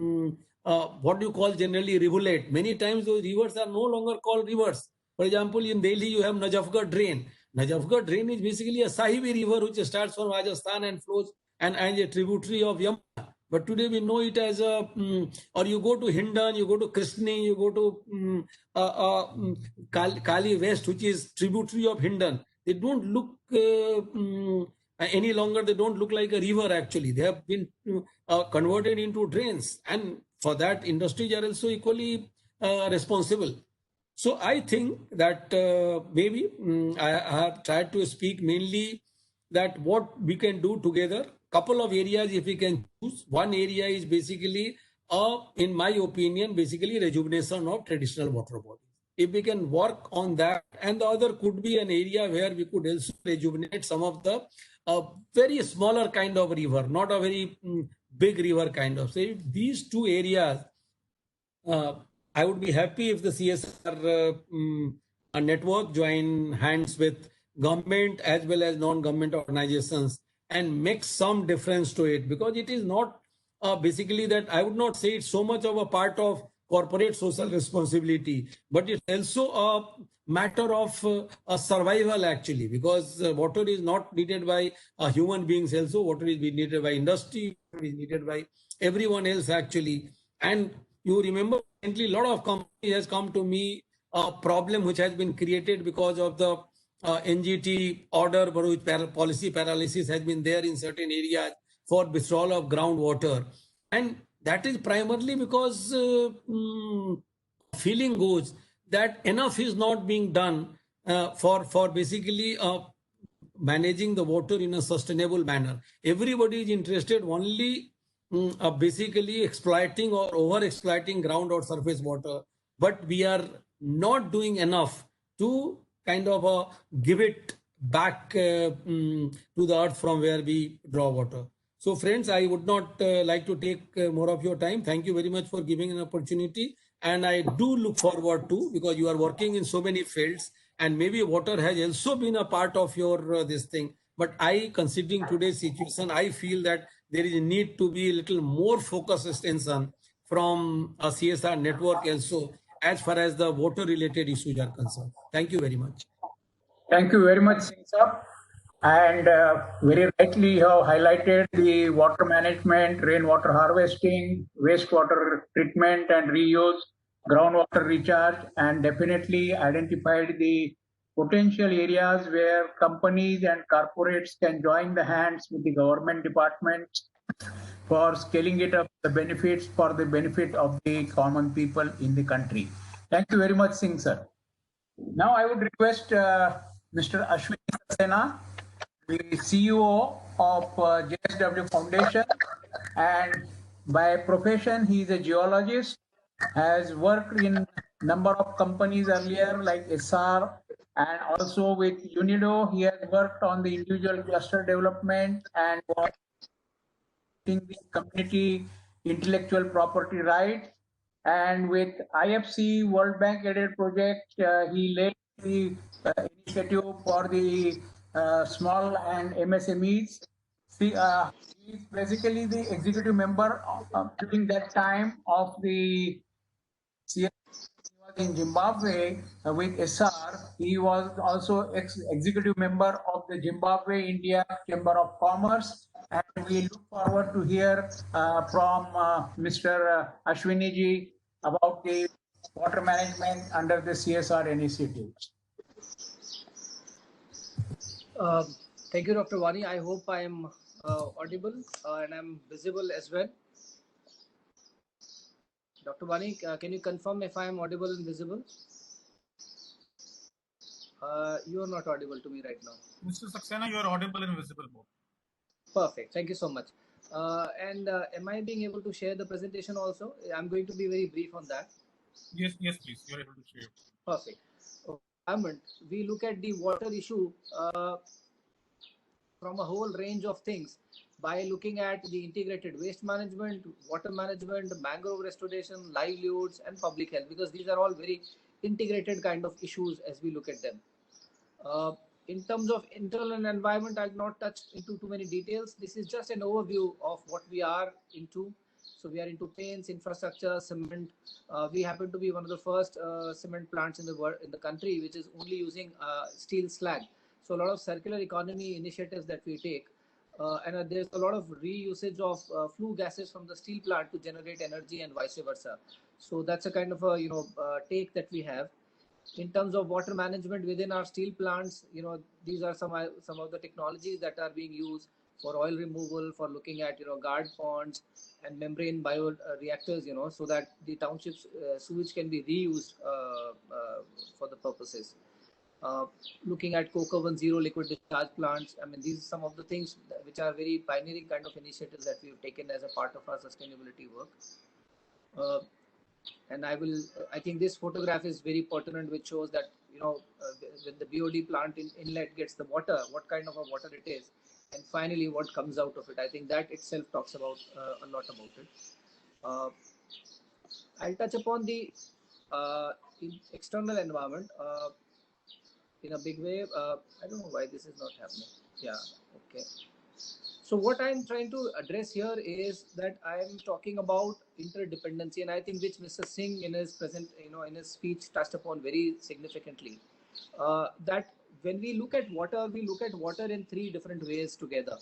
what do you call generally rivulet. Many times those rivers are no longer called rivers. For example, in Delhi, you have Najafgarh drain. Najafgarh drain is basically a Sahibi river which starts from Rajasthan and flows and a tributary of Yamuna. But today we know it as a, or you go to Hindon, you go to Krishni, you go to Kali West, which is tributary of Hindon. They don't look any longer, they don't look like a river actually. They have been converted into drains. And for that, industries are also equally responsible. So I think that maybe I have tried to speak mainly that what we can do together. Couple of areas if we can choose. One area is basically, in my opinion, basically rejuvenation of traditional water bodies. If we can work on that, and the other could be an area where we could also rejuvenate some of the very smaller kind of river, not a very big river kind of. So if these two areas, I would be happy if the CSR network join hands with government as well as non-government organizations and make some difference to it, because it is not basically that I would not say it's so much of a part of corporate social responsibility, but it's also a matter of a survival actually, because water is not needed by human beings also, water is needed by industry, is needed by everyone else actually. And you remember recently a lot of companies has come to me, a problem which has been created because of the NGT order, but which policy paralysis has been there in certain areas for withdrawal of groundwater. And that is primarily because feeling goes that enough is not being done for basically managing the water in a sustainable manner. Everybody is interested only basically exploiting or over exploiting ground or surface water, but we are not doing enough to kind of give it back to the earth from where we draw water. So friends, I would not like to take more of your time. Thank you very much for giving an opportunity. And I do look forward to, because you are working in so many fields, and maybe water has also been a part of your this thing. But I, considering today's situation, I feel that there is a need to be a little more focused attention from a CSR network also, as far as the water related issues are concerned. Thank you very much. Thank you very much, Singh sir. And very rightly you have highlighted the water management, rainwater harvesting, wastewater treatment and reuse, groundwater recharge, and definitely identified the potential areas where companies and corporates can join the hands with the government departments for scaling it up, the benefits for the benefit of the common people in the country. Thank you very much, Singh sir. Now I would request Mr. Ashwini Saxena, the CEO of JSW Foundation, and by profession he is a geologist, has worked in number of companies earlier like SR, and also with UNIDO he has worked on the individual cluster development and was the community intellectual property rights. And with IFC World Bank aided project, he led the initiative for the small and MSMEs. He is basically the executive member during that time of the CSR in Zimbabwe with SR. He was also executive member of the Zimbabwe India Chamber of Commerce. And we look forward to hear from Mr. Ashwini ji about the water management under the CSR initiative. Thank you, Dr. Wani. I hope I am audible and I'm visible as well. Dr. Wani, can you confirm if I am audible and visible? You are not audible to me right now. Mr. Saxena, you are audible and visible both. Perfect. Thank you so much. Am I being able to share the presentation also? I'm going to be very brief on that. Yes, please. You're able to share. Perfect. We look at the water issue from a whole range of things by looking at the integrated waste management, water management, mangrove restoration, livelihoods, and public health, because these are all very integrated kind of issues as we look at them. In terms of internal environment, I'll not touch into too many details. This is just an overview of what we are into. So we are into paints, infrastructure, cement. We happen to be one of the first cement plants in the world, in the country, which is only using steel slag. So a lot of circular economy initiatives that we take. And there's a lot of reusage of flue gases from the steel plant to generate energy and vice versa. So that's a kind of a take that we have. In terms of water management within our steel plants, these are some of the technologies that are being used for oil removal, for looking at guard ponds and membrane bioreactors, so that the township's sewage can be reused for the purposes. Looking at Coke Oven zero liquid discharge plants. I mean, these are some of the things which are very pioneering kind of initiatives that we've taken as a part of our sustainability work. And I think this photograph is very pertinent, which shows that, when the BOD plant inlet gets the water, what kind of a water it is, and finally what comes out of it. I think that itself talks about a lot about it. I'll touch upon the external environment in a big way. I don't know why this is not happening. Yeah, okay. So what I'm trying to address here is that I'm talking about interdependency, and I think which Mr. Singh in his in his speech touched upon very significantly. That when we look at water in three different ways together.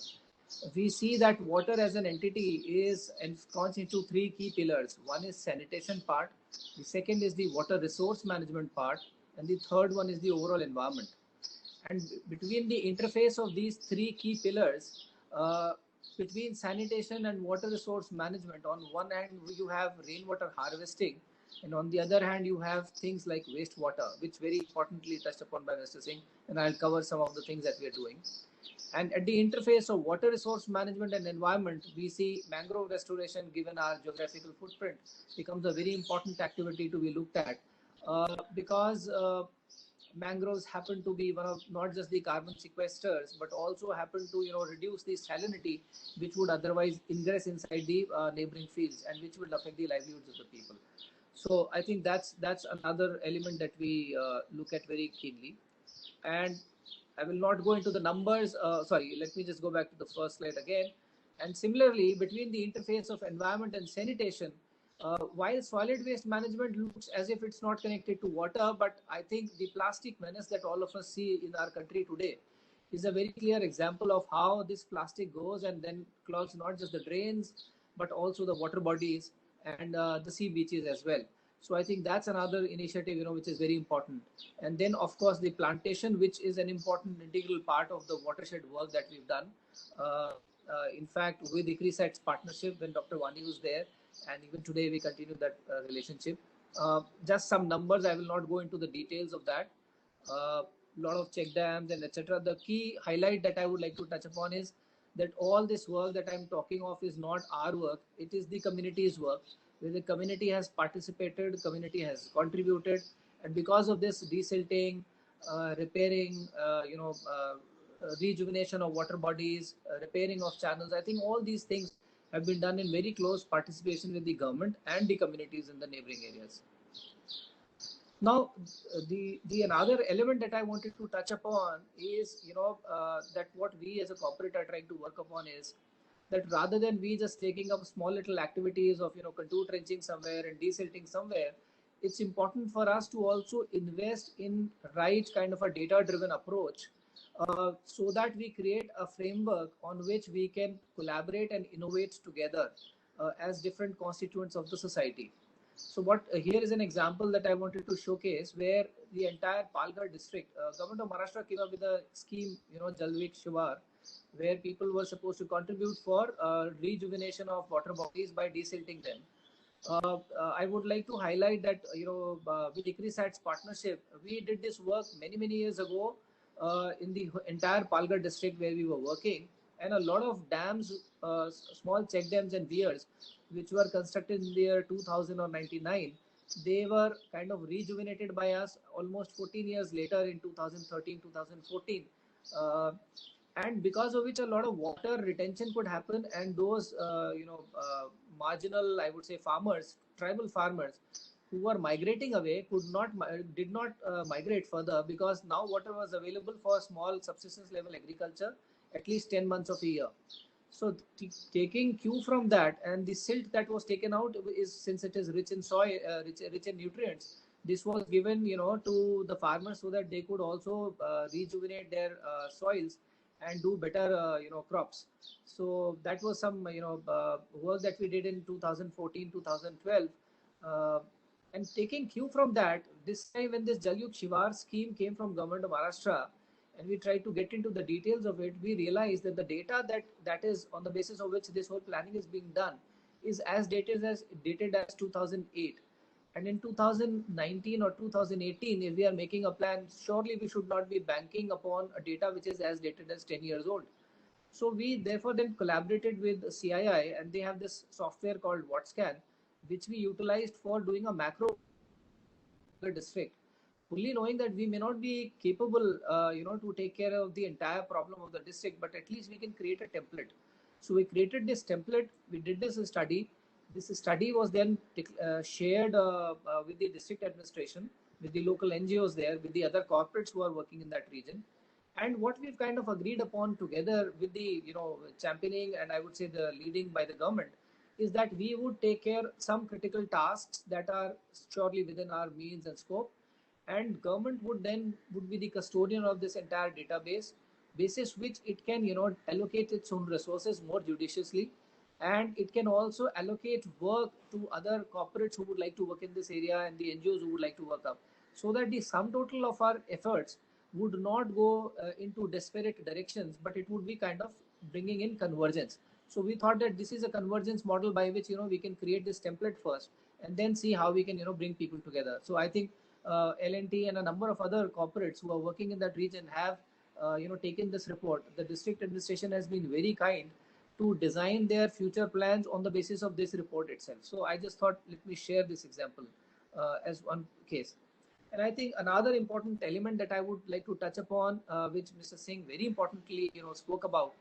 We see that water as an entity is ensconced into three key pillars. One is sanitation part, the second is the water resource management part, and the third one is the overall environment. And between the interface of these three key pillars, between sanitation and water resource management, on one hand you have rainwater harvesting, And on the other hand, you have things like wastewater, which very importantly touched upon by Mr. Singh, and I'll cover some of the things that we are doing. And at the interface of water resource management and environment, we see mangrove restoration, given our geographical footprint, becomes a very important activity to be looked at, because mangroves happen to be one of not just the carbon sequesters, but also happen to reduce the salinity, which would otherwise ingress inside the neighboring fields, and which will affect the livelihoods of the people. So I think that's another element that we look at very keenly. And I will not go into the numbers. Sorry, let me just go back to the first slide again. And similarly, between the interface of environment and sanitation, while solid waste management looks as if it's not connected to water, but I think the plastic menace that all of us see in our country today is a very clear example of how this plastic goes and then clogs not just the drains, but also the water bodies and the sea beaches as well. So I think that's another initiative, which is very important. And then, of course, the plantation, which is an important integral part of the watershed work that we've done. In fact, with ICRISAT's partnership, when Dr. Wani was there, and even today we continue that relationship. Just some numbers, I will not go into the details of that. Lot of check dams and etc. The key highlight that I would like to touch upon is that all this work that I'm talking of is not our work, it is the community's work, where the community has participated, the community has contributed, and because of this desilting, repairing, rejuvenation of water bodies, repairing of channels, I think all these things have been done in very close participation with the government and the communities in the neighboring areas. Now, the another element that I wanted to touch upon is, that what we as a corporate are trying to work upon is that rather than we just taking up small little activities of, contour trenching somewhere and desilting somewhere, it's important for us to also invest in right kind of a data-driven approach, so that we create a framework on which we can collaborate and innovate together as different constituents of the society. So what here is an example that I wanted to showcase, where the entire Palghar district, government of Maharashtra came up with a scheme, Jalvik Shivar, where people were supposed to contribute for rejuvenation of water bodies by desilting them. I would like to highlight that, with ICRISAT's partnership, we did this work many years ago in the entire Palghar district where we were working, and a lot of dams, small check dams and weirs, which were constructed in the year 2000 or 99, they were kind of rejuvenated by us almost 14 years later in 2013, 2014. And because of which a lot of water retention could happen, and those marginal, I would say, farmers, tribal farmers who were migrating away did not migrate further, because now water was available for small subsistence level agriculture at least 10 months of a year. So taking cue from that, and the silt that was taken out is, since it is rich in soil, rich in nutrients, this was given to the farmers so that they could also rejuvenate their soils and do better crops. So that was some work that we did in 2014, 2012. And taking cue from that, this time when this Jalyuk Shivar scheme came from government of Maharashtra, and we tried to get into the details of it, we realized that the data that is on the basis of which this whole planning is being done is as dated as 2008. And in 2019 or 2018, if we are making a plan, surely we should not be banking upon a data which is as dated as 10 years old. So we therefore then collaborated with CII, and they have this software called WattScan, which we utilized for doing a macro district, fully knowing that we may not be capable, to take care of the entire problem of the district, but at least we can create a template. So we created this template, we did this study. This study was then shared with the district administration, with the local NGOs there, with the other corporates who are working in that region. And what we've kind of agreed upon together with the, championing and I would say the leading by the government, is that we would take care some critical tasks that are surely within our means and scope, and government would be the custodian of this entire database, basis which it can allocate its own resources more judiciously, and it can also allocate work to other corporates who would like to work in this area and the NGOs who would like to work up, so that the sum total of our efforts would not go into disparate directions, but it would be kind of bringing in convergence. So we thought that this is a convergence model by which, we can create this template first and then see how we can, bring people together. So I think L&T and a number of other corporates who are working in that region have, taken this report. The district administration has been very kind to design their future plans on the basis of this report itself. So I just thought, let me share this example as one case. And I think another important element that I would like to touch upon, which Mr. Singh very importantly, spoke about,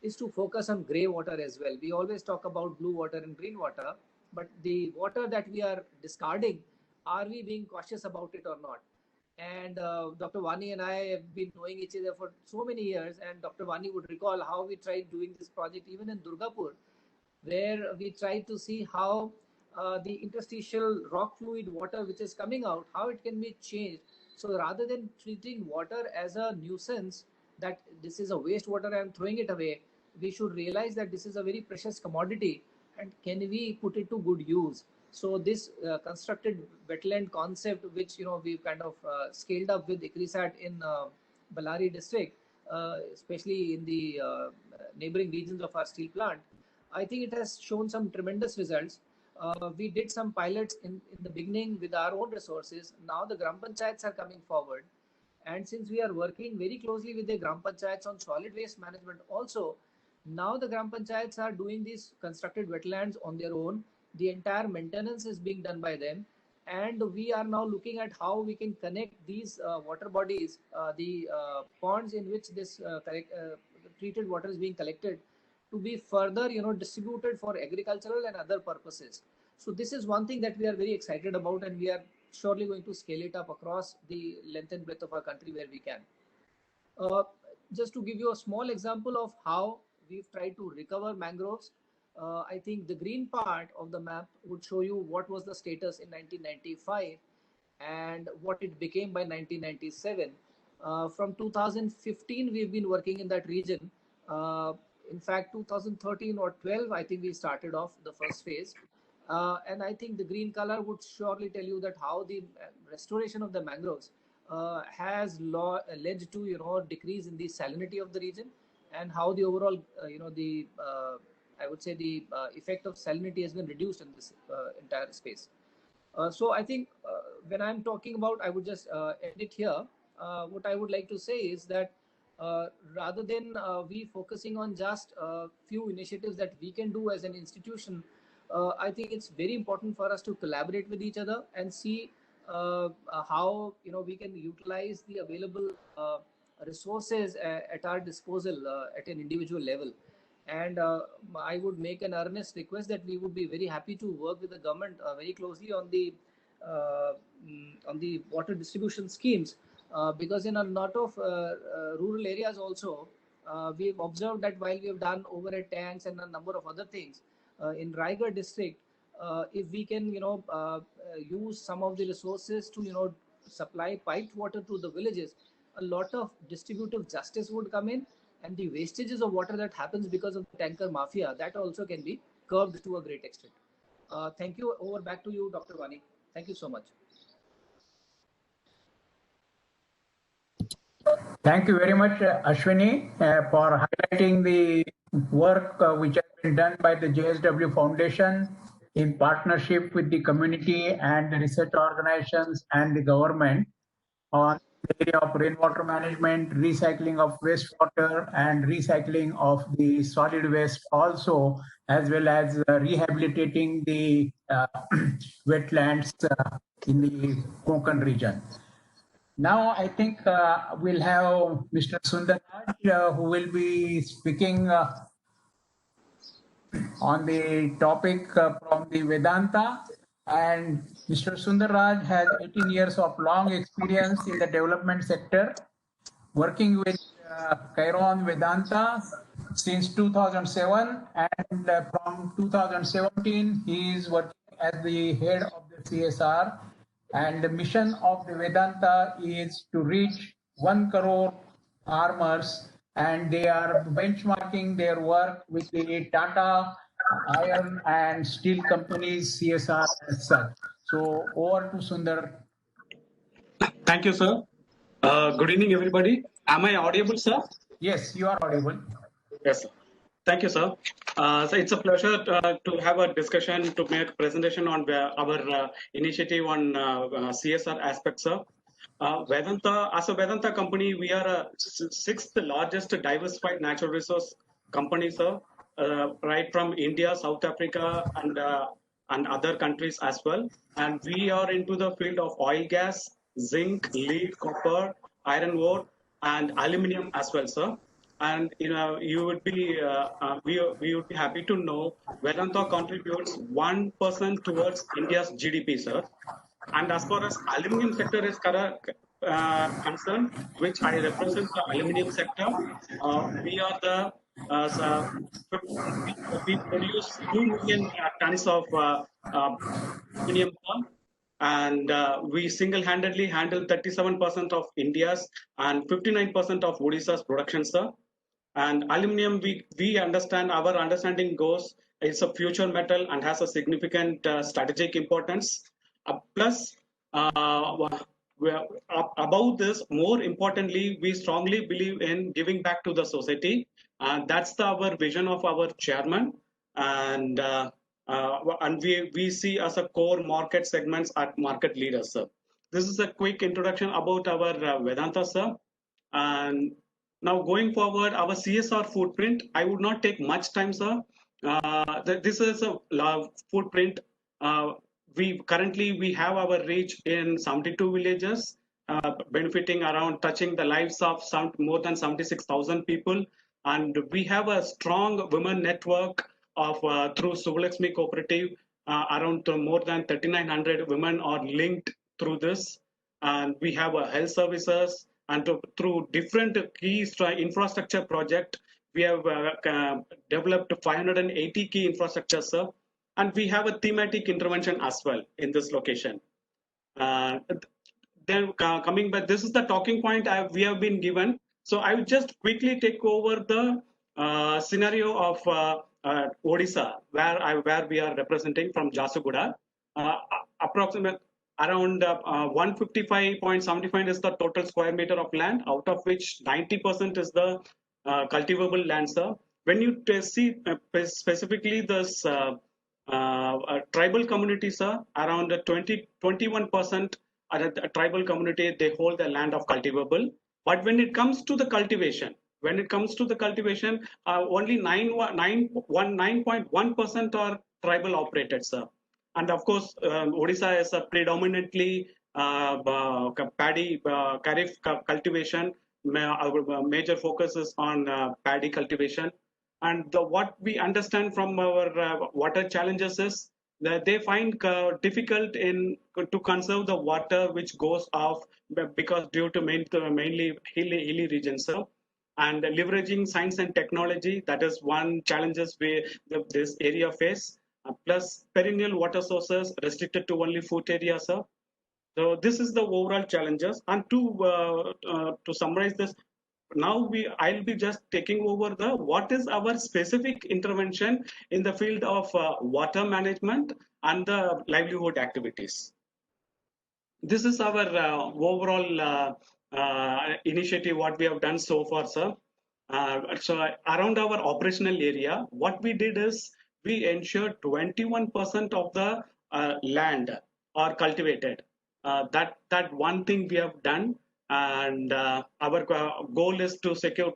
is to focus on grey water as well. We always talk about blue water and green water, but the water that we are discarding, are we being cautious about it or not? And Dr. Wani and I have been knowing each other for so many years, and Dr. Wani would recall how we tried doing this project even in Durgapur, where we tried to see how the interstitial rock fluid water which is coming out, how it can be changed. So rather than treating water as a nuisance, that this is a wastewater and throwing it away, we should realize that this is a very precious commodity, and can we put it to good use? So this constructed wetland concept, which we've kind of scaled up with ICRISAT in Ballari district, especially in the neighboring regions of our steel plant, I think it has shown some tremendous results. We did some pilots in the beginning with our own resources. Now the Gram Panchayats are coming forward. And since we are working very closely with the Gram Panchayats on solid waste management also, now the Gram Panchayats are doing these constructed wetlands on their own. The entire maintenance is being done by them. And we are now looking at how we can connect these water bodies, the ponds in which this treated water is being collected, to be further distributed for agricultural and other purposes. So this is one thing that we are very excited about, and we are surely going to scale it up across the length and breadth of our country where we can. Just to give you a small example of how we've tried to recover mangroves, I think the green part of the map would show you what was the status in 1995 and what it became by 1997. From 2015, we've been working in that region. In fact, 2013 or 12, I think we started off the first phase. And I think the green color would surely tell you that how the restoration of the mangroves has led to decrease in the salinity of the region, and how the overall I would say the effect of salinity has been reduced in this entire space. So I think when I'm talking about, I would just end it here. What I would like to say is that rather than we focusing on just a few initiatives that we can do as an institution, I think it's very important for us to collaborate with each other and see how we can utilize the available resources at our disposal at an individual level. And I would make an earnest request that we would be very happy to work with the government very closely on the water distribution schemes, because in a lot of rural areas also, we've observed that while we have done overhead tanks and a number of other things in Raigad district, if we can use some of the resources to supply piped water to the villages, a lot of distributive justice would come in, and the wastages of water that happens because of the tanker mafia, that also can be curbed to a great extent. Thank you. Over back to you, Dr. Wani. Thank you so much. Thank you very much, Ashwini, for highlighting the work which has been done by the JSW Foundation in partnership with the community and the research organizations and the government on the area of rainwater management, recycling of wastewater, and recycling of the solid waste also, as well as rehabilitating the wetlands in the Konkan region. Now, I think we'll have Mr. Sunder, who will be speaking on the topic from the Vedanta. And Mr. Sundarraj has 18 years of long experience in the development sector, working with Chiron Vedanta since 2007. And from 2017, he is working as the head of the CSR. And the mission of the Vedanta is to reach 1 crore farmers, and they are benchmarking their work with the Tata iron and steel companies CSR as such. So over to Sundar. Thank you, sir. Good evening, everybody. Am I audible, sir? Yes, you are audible. Yes, sir. Thank you, sir. So it's a pleasure to have a discussion to make a presentation on our initiative on CSR aspects, sir. Vedanta, as a Vedanta company, we are a sixth largest diversified natural resource company, sir. Right from India, South Africa, and other countries as well. And we are into the field of oil, gas, zinc, lead, copper, iron ore, and aluminium as well, sir. And you would be we would be happy to know Vedanta contributes 1% towards India's GDP, sir. And as far as aluminum sector is concerned, which I represent the aluminum sector, we are the we produce 2 million tons of aluminum, and we single-handedly handle 37% of India's and 59% of Odisha's production, sir. And aluminum, we understand, our understanding goes, it's a future metal and has a significant strategic importance. Plus, about this, more importantly, we strongly believe in giving back to the society. That's our vision of our chairman. And we see as a core market segments at market leaders, sir. This is a quick introduction about our Vedanta, sir. And now going forward, our CSR footprint, I would not take much time, sir. This is a footprint. We have our reach in 72 villages, benefiting around touching the lives of more than 76,000 people. And we have a strong women network of through Subhalakshmi Cooperative. Around more than 3,900 women are linked through this. And we have health services, and through different key infrastructure project, we have developed 580 key infrastructure, sir. And we have a thematic intervention as well in this location. Then coming back, this is the talking point we have been given. So I will just quickly take over the scenario of Odisha, where we are representing from Jharsuguda. Approximate around 155.75 is the total square meter of land, out of which 90% is the cultivable land, sir. When you see specifically this tribal community, sir, around 21% tribal community, they hold the land of cultivable. But when it comes to the cultivation, only 9.1% are tribal operated, sir. And of course, Odisha is a predominantly paddy kharif cultivation. Our major focus is on paddy cultivation. And what we understand from our water challenges is that they find difficult to conserve the water which goes off because due to mainly hilly regions, sir. And leveraging science and technology, that is one challenges this area face. Plus perennial water sources restricted to only food areas, sir. So this is the overall challenges. And to summarize this, now I'll be just taking over what is our specific intervention in the field of water management and the livelihood activities. This is our overall initiative, what we have done so far, sir. So around our operational area, what we did is we ensured 21% of the land are cultivated. That one thing we have done, and our goal is to secure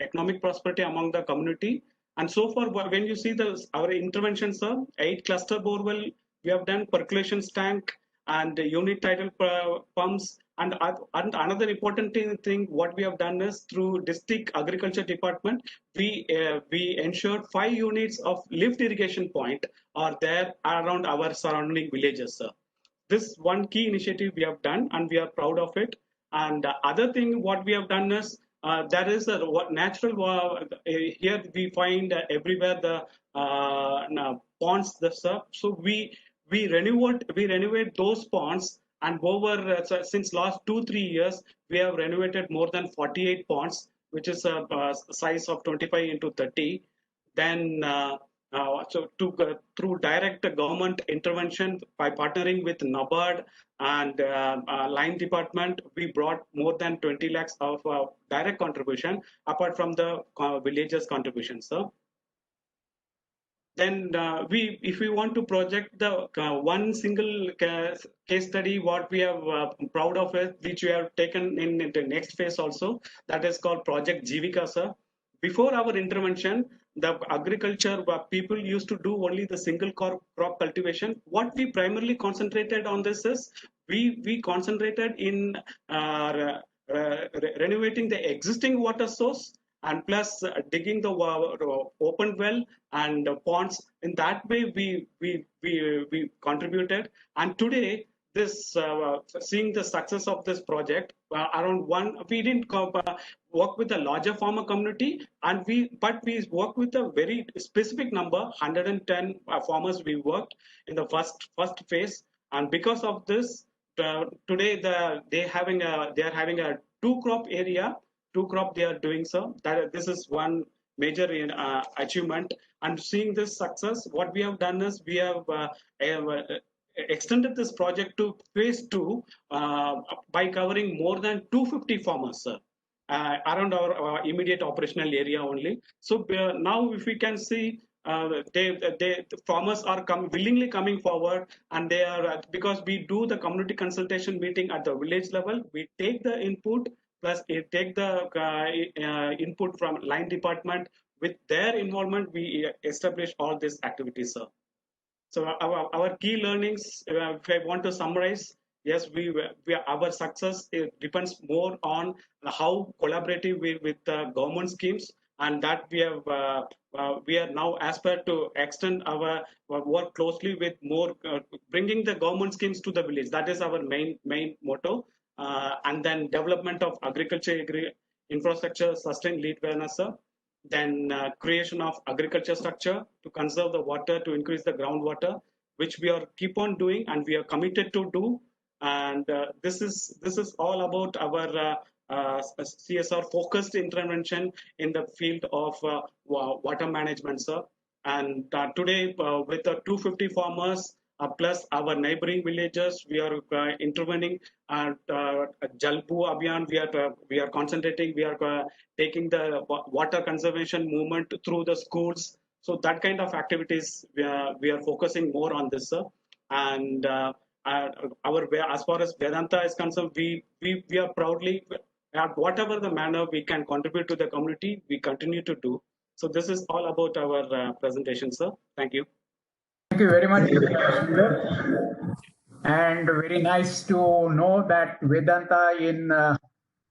economic prosperity among the community. And so far, when you see our interventions, sir, 8 cluster borewell we have done, percolation tank and unit tidal pumps. And another important thing what we have done is through district agriculture department, we ensured 5 units of lift irrigation point are there around our surrounding villages, sir. This one key initiative we have done, and we are proud of it. And other thing what we have done is there is a natural here we find everywhere the ponds, sir. So we renovate those ponds. And over since last 2-3 years, we have renovated more than 48 ponds, which is a size of 25 into 30. Then through direct government intervention by partnering with NABARD and line department, we brought more than 20 lakhs of direct contribution apart from the villagers contribution, sir. then if we want to project the one single case study, what we are proud of it, which we have taken in the next phase also, that is called Project Jivika, sir. Before our intervention, the agriculture people used to do only the single crop cultivation. What we primarily concentrated on this is we concentrated in renovating the existing water source, and plus digging the open well and ponds. In that way we contributed, and today this seeing the success of this project, around one we didn't work with a larger farmer community, and we worked with a very specific number, 110 farmers we worked in the first phase. And because of this, today they are having a two crop they are doing. So that this is one major achievement. And seeing this success, what we have done is we have extended this project to phase 2 by covering more than 250 farmers, sir, around our immediate operational area only. So now if we can see, the farmers are willingly coming forward, and they are because we do the community consultation meeting at the village level. We take the input, plus take the input from line department. With their involvement, we establish all these activities, sir. So our key learnings, if I want to summarize, yes, our success, it depends more on how collaborative with government schemes, and that we are now aspire to extend our work closely with more, bringing the government schemes to the village. That is our main motto. And then development of agriculture infrastructure, sustained lead awareness, sir. Then creation of agriculture structure to conserve the water, to increase the groundwater, which we are keep on doing and we are committed to do. And this is all about our CSR focused intervention in the field of water management, sir. And today, with the 250 farmers plus our neighboring villages, we are intervening. Jalbu Abhiyan, we are concentrating. We are taking the water conservation movement through the schools. So that kind of activities we are focusing more on this, sir. And as far as Vedanta is concerned, we are proudly, at whatever the manner we can contribute to the community, we continue to do. So this is all about our presentation, sir. Thank you. Thank you very much, Sunder. And very nice to know that Vedanta in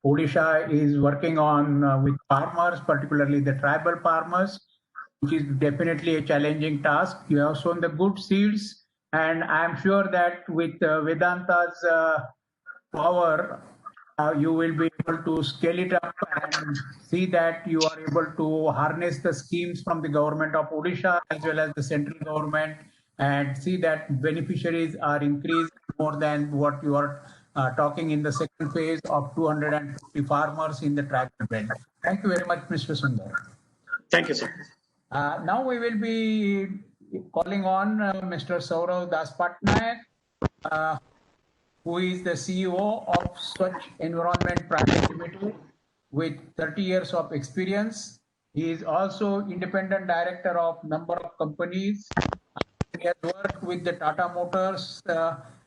Odisha is working on with farmers, particularly the tribal farmers, which is definitely a challenging task. You have sown the good seeds, and I'm sure that with Vedanta's power, you will be able to scale it up and see that you are able to harness the schemes from the government of Odisha as well as the central government, and see that beneficiaries are increased more than what you are talking in the second phase of 250 farmers in the tribal belt. Thank you very much, Mr. Sundar. Thank you, sir. Now we will be calling on Mr. Sourav Daspatnaik, who is the CEO of Swach Environment Ltd with 30 years of experience. He is also independent director of number of companies. He has worked with the Tata Motors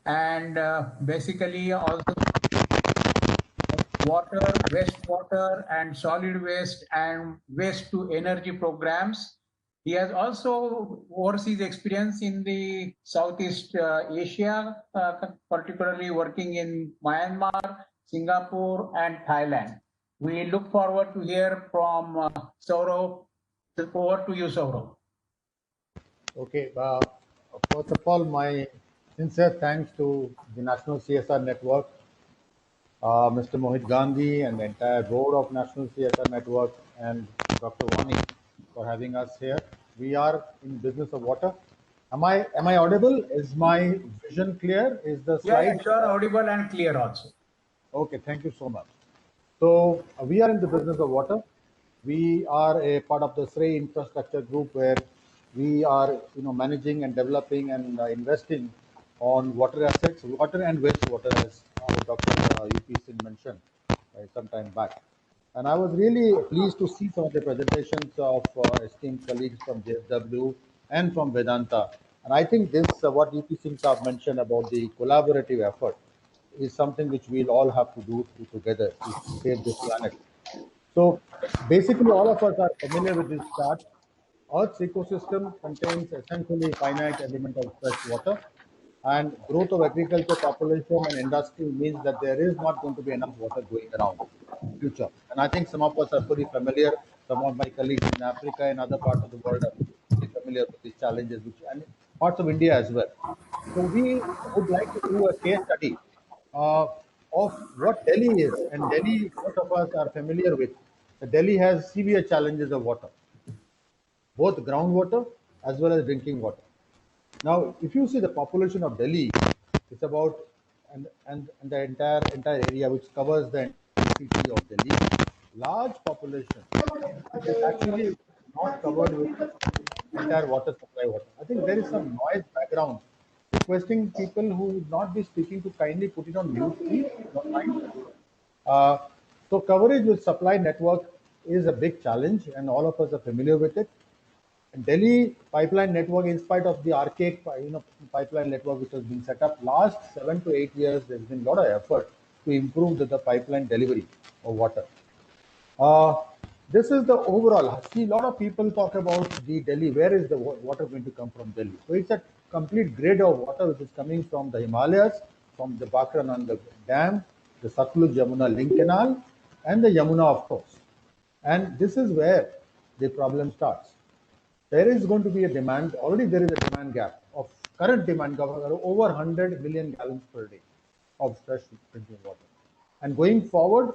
and basically also water, wastewater and solid waste and waste to energy programs. He has also overseas experience in the Southeast Asia, particularly working in Myanmar, Singapore, and Thailand. We look forward to hear from Sourav. Over to you, Sourav. Okay. First of all, my sincere thanks to the National CSR Network, Mr. Mohit Gandhi, and the entire board of National CSR Network, and Dr. Wani for having us here. We are in business of water. Am I audible? Is my vision clear? Is the slide? Yeah, sure, audible and clear also. Okay, thank you so much. So we are in the business of water. We are a part of the Srei infrastructure group, where we are managing and developing and investing on water assets, water and wastewater, as Dr. U.P. Singh mentioned some time back. And I was really pleased to see some of the presentations of esteemed colleagues from JSW and from Vedanta. And I think this, what U.P. Singh Saab mentioned about the collaborative effort, is something which we'll all have to do together to save this planet. So basically, all of us are familiar with this chart. Earth's ecosystem contains essentially finite element of fresh water, and growth of agriculture, population, and industry means that there is not going to be enough water going around in future. And I think some of us are pretty familiar. Some of my colleagues in Africa and other parts of the world are pretty familiar with these challenges, which and parts of India as well. So we would like to do a case study uh, of what Delhi is, and Delhi, most of us are familiar with. Delhi has severe challenges of water, both groundwater as well as drinking water. Now, if you see the population of Delhi, it's about and the entire area which covers the city of Delhi, large population, it is actually not covered with entire water supply water. I think there is some noise background. Requesting people who would not be speaking to kindly put it on mute, please. Don't mind. Uh, so coverage with supply network is a big challenge, and all of us are familiar with it. Delhi pipeline network, in spite of the archaic, pipeline network which has been set up last 7 to 8 years, there's been a lot of effort to improve the pipeline delivery of water. Uh, this is the overall. See, a lot of people talk about the Delhi. Where is the water going to come from Delhi? So it's a complete grid of water which is coming from the Himalayas, from the Bakrananda Dam, the Satluj Yamuna Link Canal, and the Yamuna, of course. And this is where the problem starts. There is going to be a demand. Already there is a demand gap of current demand gap of over 100 million gallons per day of fresh drinking water. And going forward,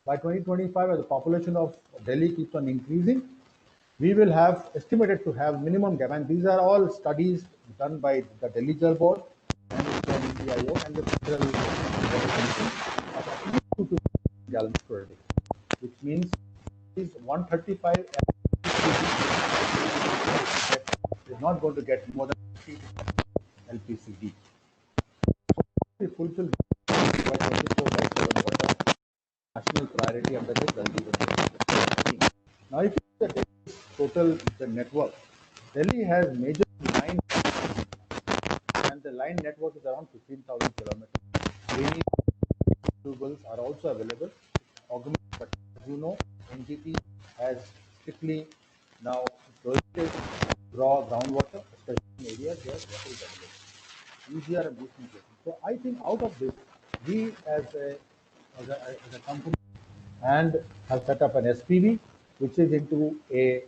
by 2025, as the population of Delhi keeps on increasing, we will have estimated to have minimum gap. And these are all studies done by the Delhi Jal Board and the NCIO and the Federal of gallons per day, which means is 135 is not going to get more than 50 LPCD. We fulfill by 24/7 water national priority under the Jal Jeevan scheme. Now, if you look at the total the network, Delhi has major line, and the line network is around 15,000 kilometers. Rainy renewables are also available. But as you know, NGT has strictly now prohibited raw groundwater, especially in areas where water is available. Easier and boosting cases. So I think out of this, we as a company and have set up an SPV, which is into a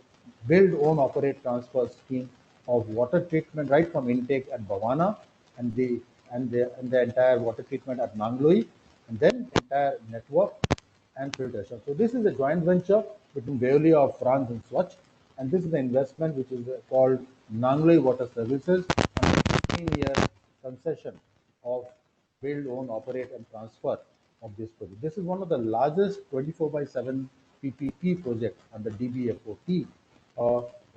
build, own, operate, transfer scheme of water treatment right from intake at Bhavana and the entire water treatment at Nangloi, and then entire network and filtration. So this is a joint venture between Veolia of France and Swach, and this is the investment which is called Nangloi Water Services on a 15-year concession of build, own, operate, and transfer of this project. This is one of the largest 24/7 PPP projects under DBFOT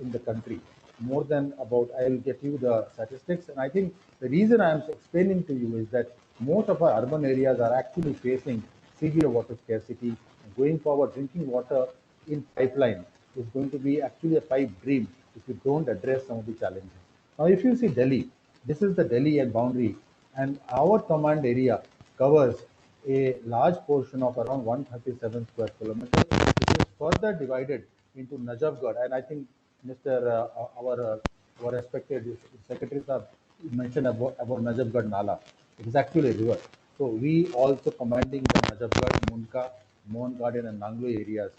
in the country. More than about, I will get you the statistics. And I think the reason I am explaining to you is that most of our urban areas are actually facing severe water scarcity. And going forward, drinking water in pipeline is going to be actually a pipe dream if you don't address some of the challenges. Now, if you see Delhi, this is the Delhi and boundary, and our command area covers a large portion of around 137 square kilometers, which is further divided into Najafgarh. And I think Mr. Our respected secretary mentioned about Najafgarh Nala. It is actually a river. So we also commanding the Najafgarh, Munka, Mohan Garden, and Nangloi areas.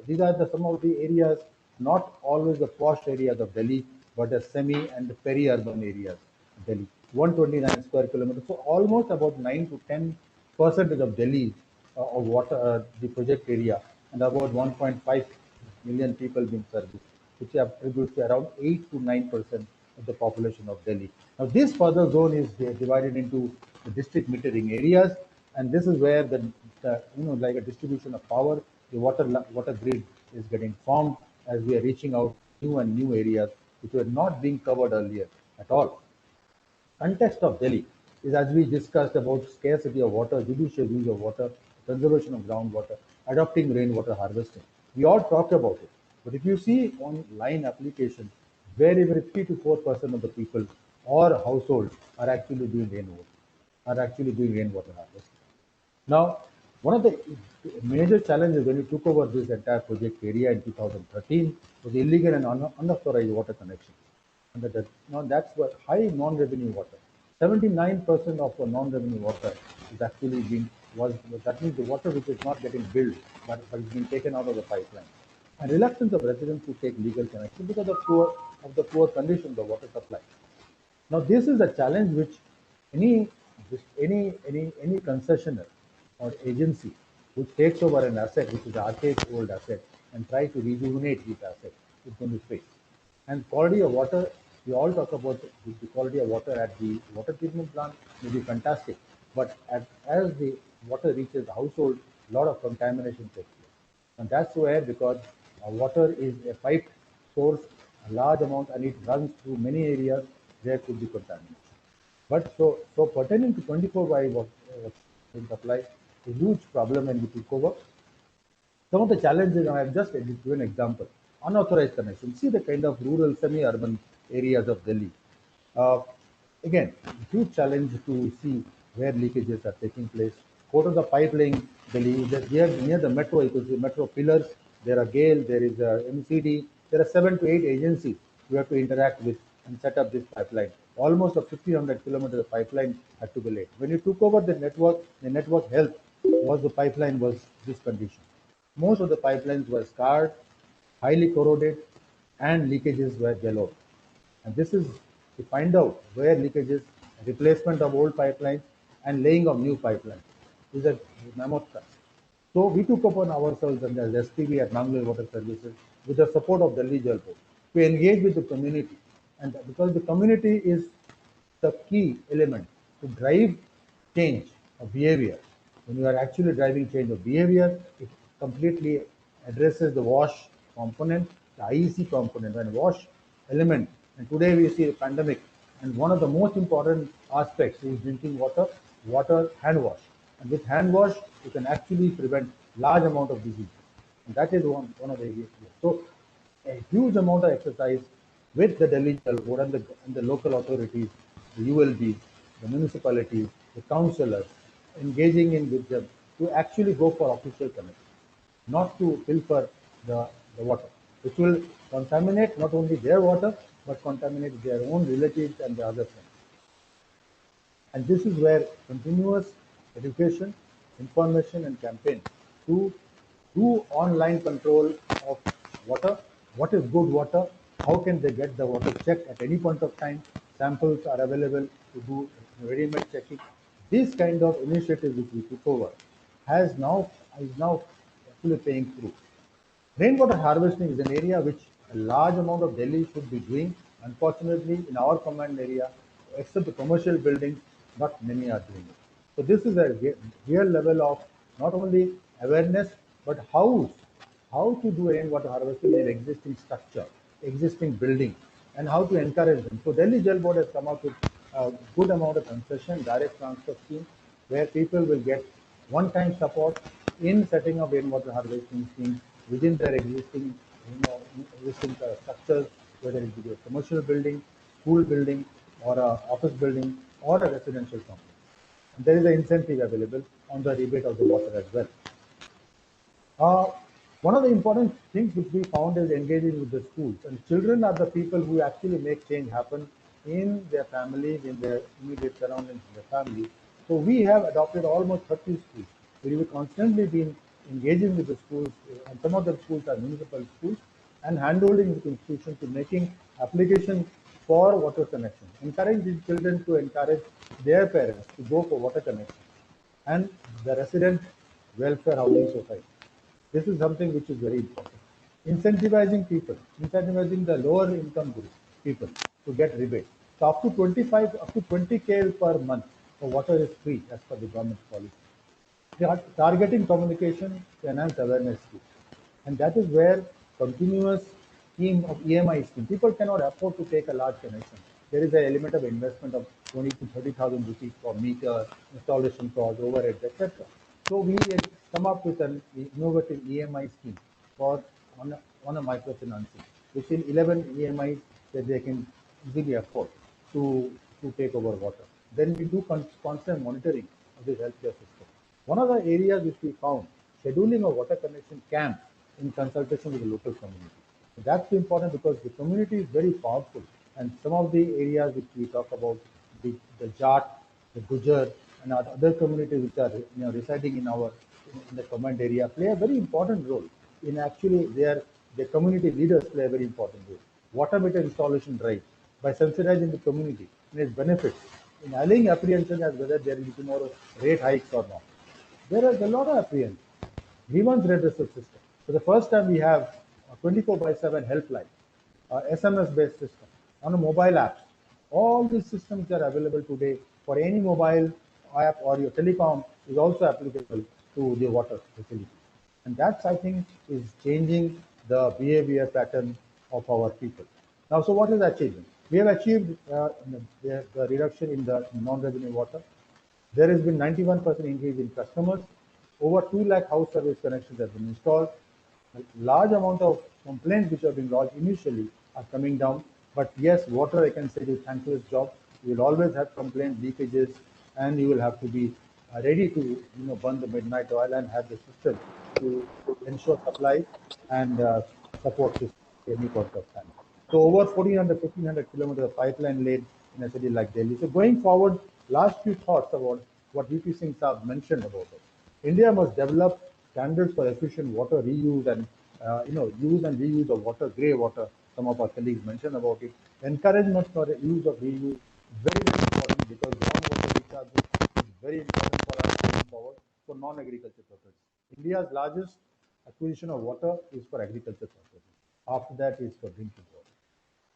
These are some of the areas, not always the posh areas of Delhi, but the semi and the peri-urban areas of Delhi. 129 square kilometers. So almost about 9 to 10% of Delhi of water, the project area, and about 1.5 million people being serviced, which attributes to around 8 to 9% of the population of Delhi. Now, this further zone is divided into the district metering areas, and this is where the like a distribution of power, the water grid is getting formed as we are reaching out new areas which were not being covered earlier at all. Context of Delhi is, as we discussed, about scarcity of water, judicious use of water, conservation of groundwater, adopting rainwater harvesting. We all talk about it. But if you see on line application, very 3 to 4% of the people or households are actually doing rainwater harvesting. Now, one of the major challenges when we took over this entire project area in 2013 was illegal and unauthorized water connections. And that's what high non-revenue water. 79% of the non-revenue water is actually that means the water which is not getting billed, but is being taken out of the pipeline. And reluctance of residents to take legal connection because of the poor condition of the water supply. Now, this is a challenge which any concessionaire or agency which takes over an asset, which is an archaic old asset, and try to rejuvenate this asset is going to face. And quality of water, we all talk about the quality of water at the water treatment plant may be fantastic, but as the water reaches the household, a lot of contamination takes place. And that's where, because water is a piped source, a large amount, and it runs through many areas, there could be contamination. But so pertaining to 24 by in supply, a huge problem when we took over. Some of the challenges, I have just given an example. Unauthorized connection. See the kind of rural, semi-urban areas of Delhi. Uh, Again, huge challenge to see where leakages are taking place. Go to the pipeline, Delhi, near the metro, you could see metro pillars. There are GAIL, there is MCD. There are 7 to 8 agencies you have to interact with and set up this pipeline. Almost a 1,500 kilometers of pipeline had to be laid. When you took over the network health was the pipeline was this condition. Most of the pipelines were scarred, highly corroded, and leakages were yellow. And this is to find out where leakages, replacement of old pipelines, and laying of new pipelines. These are mammoth tasks. So we took upon ourselves and as SPV at Mangalore Water Services, with the support of Delhi Jal Board, to engage with the community. And because the community is the key element to drive change of behavior. When you are actually driving change of behavior, it completely addresses the wash component, the IEC component, and wash element. And today we see a pandemic, and one of the most important aspects is drinking water hand wash. And with hand wash, you can actually prevent large amount of disease. And that is one of the areas. So a huge amount of exercise with the Delhi Jal Board and the local authorities, the ULBs, the municipalities, the councillors, engaging in with them to actually go for official connection, not to pilfer the water, which will contaminate not only their water, but contaminate their own relatives and the other friends. And this is where continuous education, information, and campaign to do online control of water. What is good water? How can they get the water checked at any point of time? Samples are available to do ready-made checking. This kind of initiative which we took over is now actually paying through. Rainwater harvesting is an area which a large amount of Delhi should be doing. Unfortunately, in our command area, except the commercial buildings, not many are doing it. So this is a real level of not only awareness, but how to do rainwater harvesting in existing structure, existing building, and how to encourage them. So Delhi Jal Board has come up with a good amount of concession, direct transfer scheme, where people will get one-time support in setting up rainwater harvesting schemes within their existing, structures, whether it be a commercial building, school building, or a office building, or a residential complex. And there is an incentive available on the rebate of the water as well. One of the important things which we found is engaging with the schools. And children are the people who actually make change happen in their families, in their immediate surroundings, in their families. So we have adopted almost 30 schools. We have constantly been engaging with the schools, and some of the schools are municipal schools, and handholding with institutions to making applications for water connection. Encourage these children to encourage their parents to go for water connection. And the resident welfare housing society. This is something which is very important. Incentivizing the lower income group people to get rebates. So up to 20k per month for water is free as per the government policy. They are targeting communication to enhance awareness too. And that is where continuous scheme of EMI scheme. People cannot afford to take a large connection. There is an element of investment of 20 to 30,000 rupees for meter, installation cost, overheads, etc. So we had come up with an innovative EMI scheme for on a microfinancing, which in 11 EMIs that they can easily afford to take over water. Then we do constant monitoring of the healthcare system. One of the areas which we found, scheduling a water connection camp in consultation with the local community. That's important because the community is very powerful, and some of the areas which we talk about, the Jat, the Gujar, and other communities which are residing in in the command area play a very important role in actually their community leaders play a very important role. Water meter installation drive by sensitizing the community and its benefits in allaying apprehension as whether there will be tomorrow rate hikes or not. There is a lot of apprehension. Grievance redressal system. For the first time, we have a 24/7 helpline, SMS-based system on a mobile app. All these systems are available today for any mobile app or your telecom is also applicable to the water facility. And that's, I think, is changing the behavior pattern of our people. Now, so what is achievement? We have achieved the reduction in the non-revenue water. There has been 91% increase in customers. Over 2 lakh house service connections have been installed. A large amount of complaints which have been lodged initially are coming down. But yes, water, I can say, is a thankless job. You will always have complaint leakages, and you will have to be ready to burn the midnight oil and have the system to ensure supply and support system at any point of time. So over 1,400, 1,500 kilometers of pipeline laid in a city like Delhi. So going forward, last few thoughts about what U.P. Singh Saab mentioned about it. India must develop standards for efficient water reuse and use and reuse of water, grey water. Some of our colleagues mentioned about it. Encouragement for the use of reuse is very, very important because groundwater recharge is very important for us going forward for non-agriculture purposes. India's largest acquisition of water is for agriculture purposes. After that is for drinking water.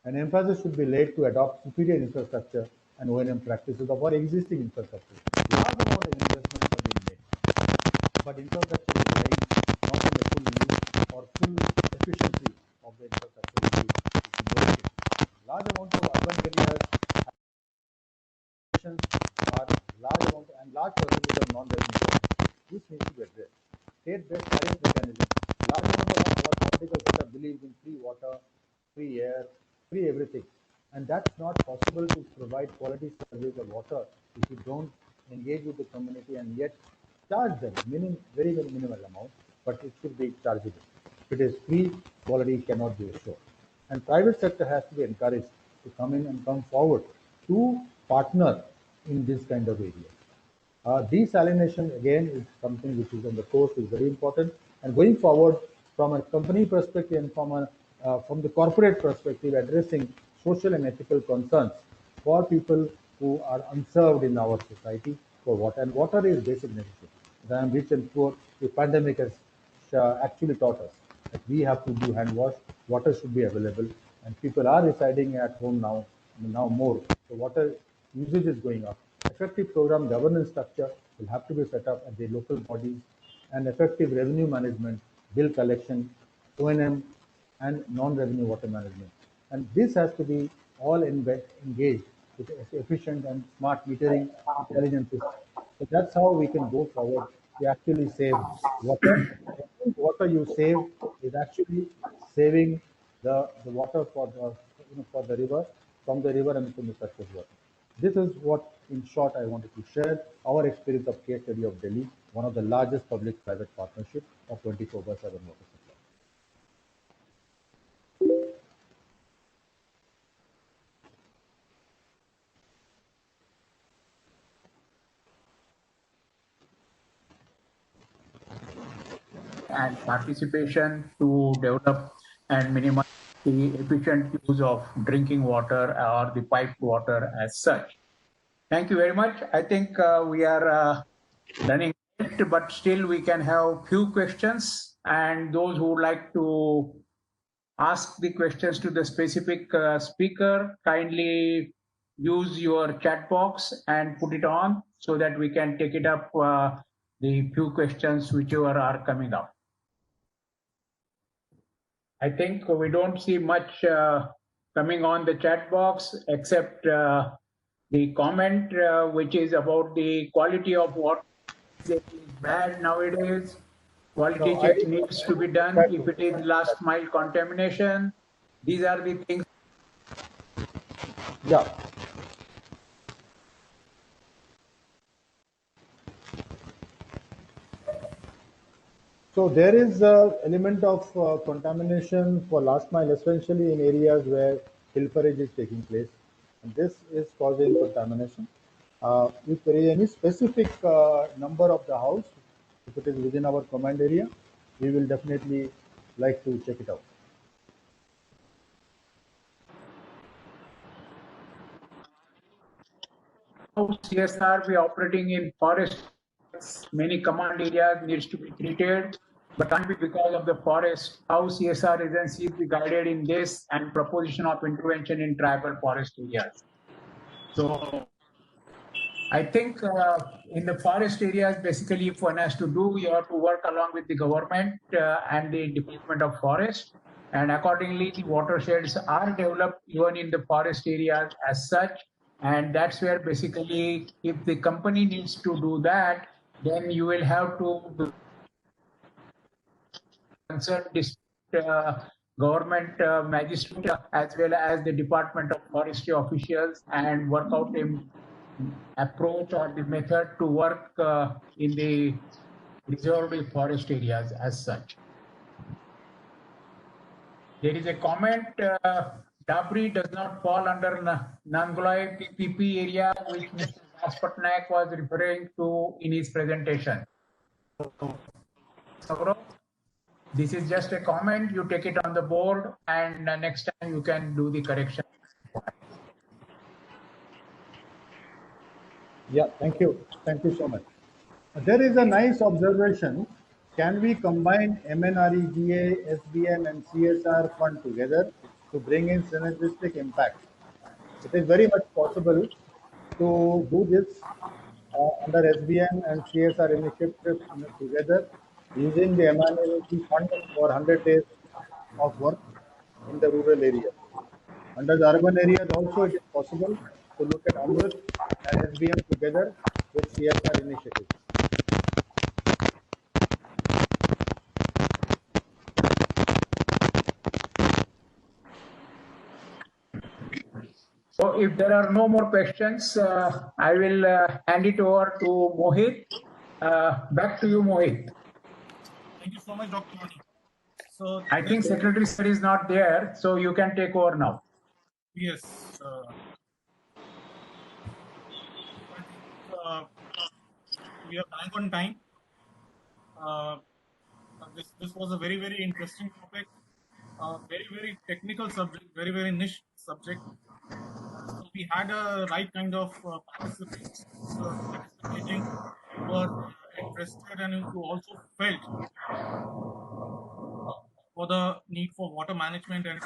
An emphasis should be laid to adopt superior infrastructure and O&M practices of our existing infrastructure. Large amount of investments have been made, but infrastructure is lying not in the full use or full efficiency of the infrastructure use. Large amount of urban areas are large percentage of non-revenue. This needs to be addressed. State-based tariff mechanism. Large amount of our political sector believes in free water, free air, free everything. And that's not possible to provide quality service of water if you don't engage with the community and yet charge them very, very minimal amount, but it should be chargeable. If it is free, quality cannot be assured. And private sector has to be encouraged to come in and come forward to partner in this kind of area. Desalination again is something which is on the coast is very important. And going forward, from a company perspective and from the corporate perspective, addressing social and ethical concerns for people who are unserved in our society for water. And water is basic necessity. I am rich and poor. The pandemic has actually taught us that we have to do hand wash. Water should be available, and people are residing at home now more. So water usage is going up. Effective program governance structure will have to be set up at the local bodies, and effective revenue management, bill collection, O&M, and non-revenue water management. And this has to be all engaged with efficient and smart metering intelligence system. So that's how we can go forward to actually save water. Every water you save is actually saving the water for the river, from the river and from the surface water. This is what, in short, I wanted to share our experience of case study of Delhi, one of the largest public-private partnership of 24/7 water supply. And participation to develop and minimize the efficient use of drinking water or the piped water as such. Thank you very much. I think we are running late, but still we can have few questions, and those who would like to ask the questions to the specific speaker, kindly use your chat box and put it on so that we can take it up the few questions whichever are coming up. I think we don't see much coming on the chat box except the comment which is about the quality of water is bad nowadays. Quality check needs to be done if it is last mile contamination. These are the things Yeah. So there is an element of contamination for last mile, especially in areas where pilferage is taking place. And this is causing contamination. If there is any specific number of the house, if it is within our command area, we will definitely like to check it out. CSR we operating in forest. Many command areas needs to be treated, but can't be because of the forest. How CSR agencies be guided in this and proposition of intervention in tribal forest areas. So I think in the forest areas, basically, if one has to do, you have to work along with the government and the Department of Forest. And accordingly, the watersheds are developed even in the forest areas as such. And that's where basically, if the company needs to do that, then you will have to consult district government magistrate as well as the Department of Forestry officials and work out a approach or the method to work in the reserved forest areas as such. There is a comment, Dabri does not fall under Nangloi PPP area, which Mr. Daspatnaik was referring to in his presentation. Sourav, this is just a comment, you take it on the board and next time you can do the correction. Yeah, thank you. Thank you so much. There is a nice observation. Can we combine MNREGA, SBM, and CSR fund together to bring in synergistic impact? It is very much possible to do this under SBM and CSR initiatives together using the MNREGA fund for 100 days of work in the rural areas. Under the urban areas also it is possible to look at AMRUT and SBM together with CSR initiatives. So if there are no more questions, I will hand it over to Mohit. Back to you, Mohit. Thank you so much, Dr. Wani. So I think Secretary Sir is not there, so you can take over now. Yes. I think we are back on time. This was a very interesting topic, very technical subject, very niche subject. So we had a right kind of participants participating who were interested and who also felt for the need for water management and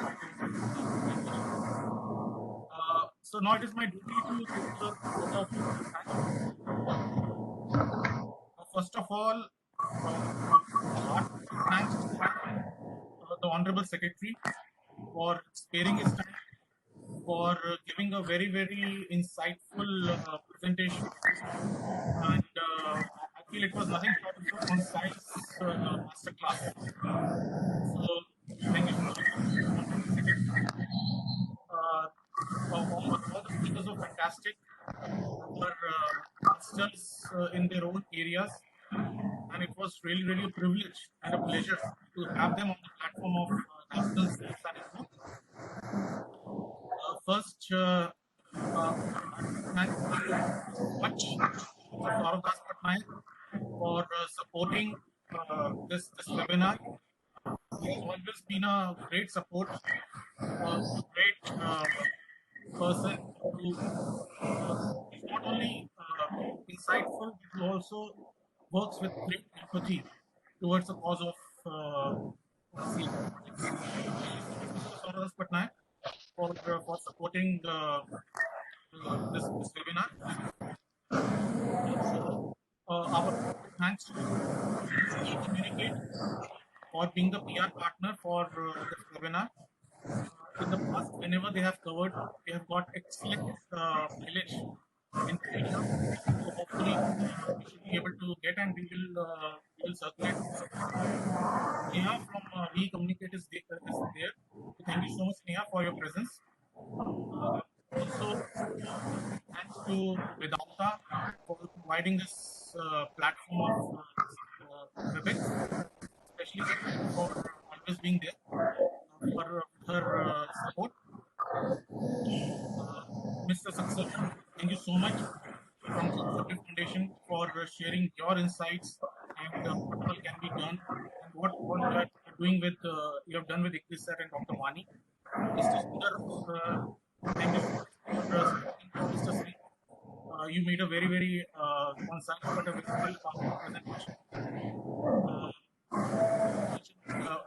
so now it is my duty to give the quota of thanks. First of all, thanks to the Honorable Secretary for sparing his time, for giving a very insightful presentation, and I feel it was nothing short of a concise masterclass. So thank you so much, Honorable Secretary. All the speakers were fantastic. Were masters in their own areas, and it was really a privilege and a pleasure to have them on the platform of National CSR Network. First, thanks to Sourav Daspatnaik for supporting this webinar. He has always been a great support, a great person who is not only insightful but who also works with great empathy towards the cause of CSR. Thank you so much, Mr. Sourav Daspatnaik, for supporting this webinar. Also, our thanks to Communicate for being the PR partner for this webinar. In the past, whenever they have covered, they have got excellent mileage in the media. So hopefully, we should be able to get and we will circulate. Neha from We Communicate is there. So thank you so much, Neha, for your presence. Also, to Vedanta for providing this platform of WebEx, especially for always being there for her support. Mr. Saxena, thank you so much from JSW Foundation for sharing your insights and what all can be done and what all you are doing with you have done with ICRISAT and Dr. Wani. Mr. Sunder, thank you so much for speaking for Mr. Srei. You made a very concise but a very well presentation.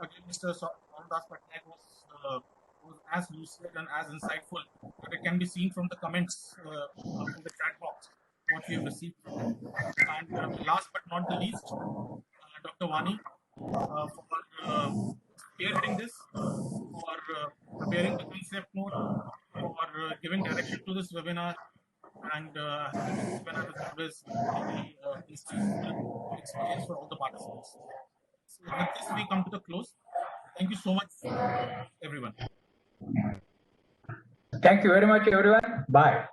Again, Mr. Sourav Daspatnaik was as lucid and as insightful that it can be seen from the comments from the chat box what we have received from him. And last but not the least, Dr. Wani for spearheading this, for preparing the concept note, for giving direction to this webinar, and having this webinar is always very insightful experience for all the participants. So with this, we come to the close. Thank you so much, everyone. Thank you very much, everyone. Bye.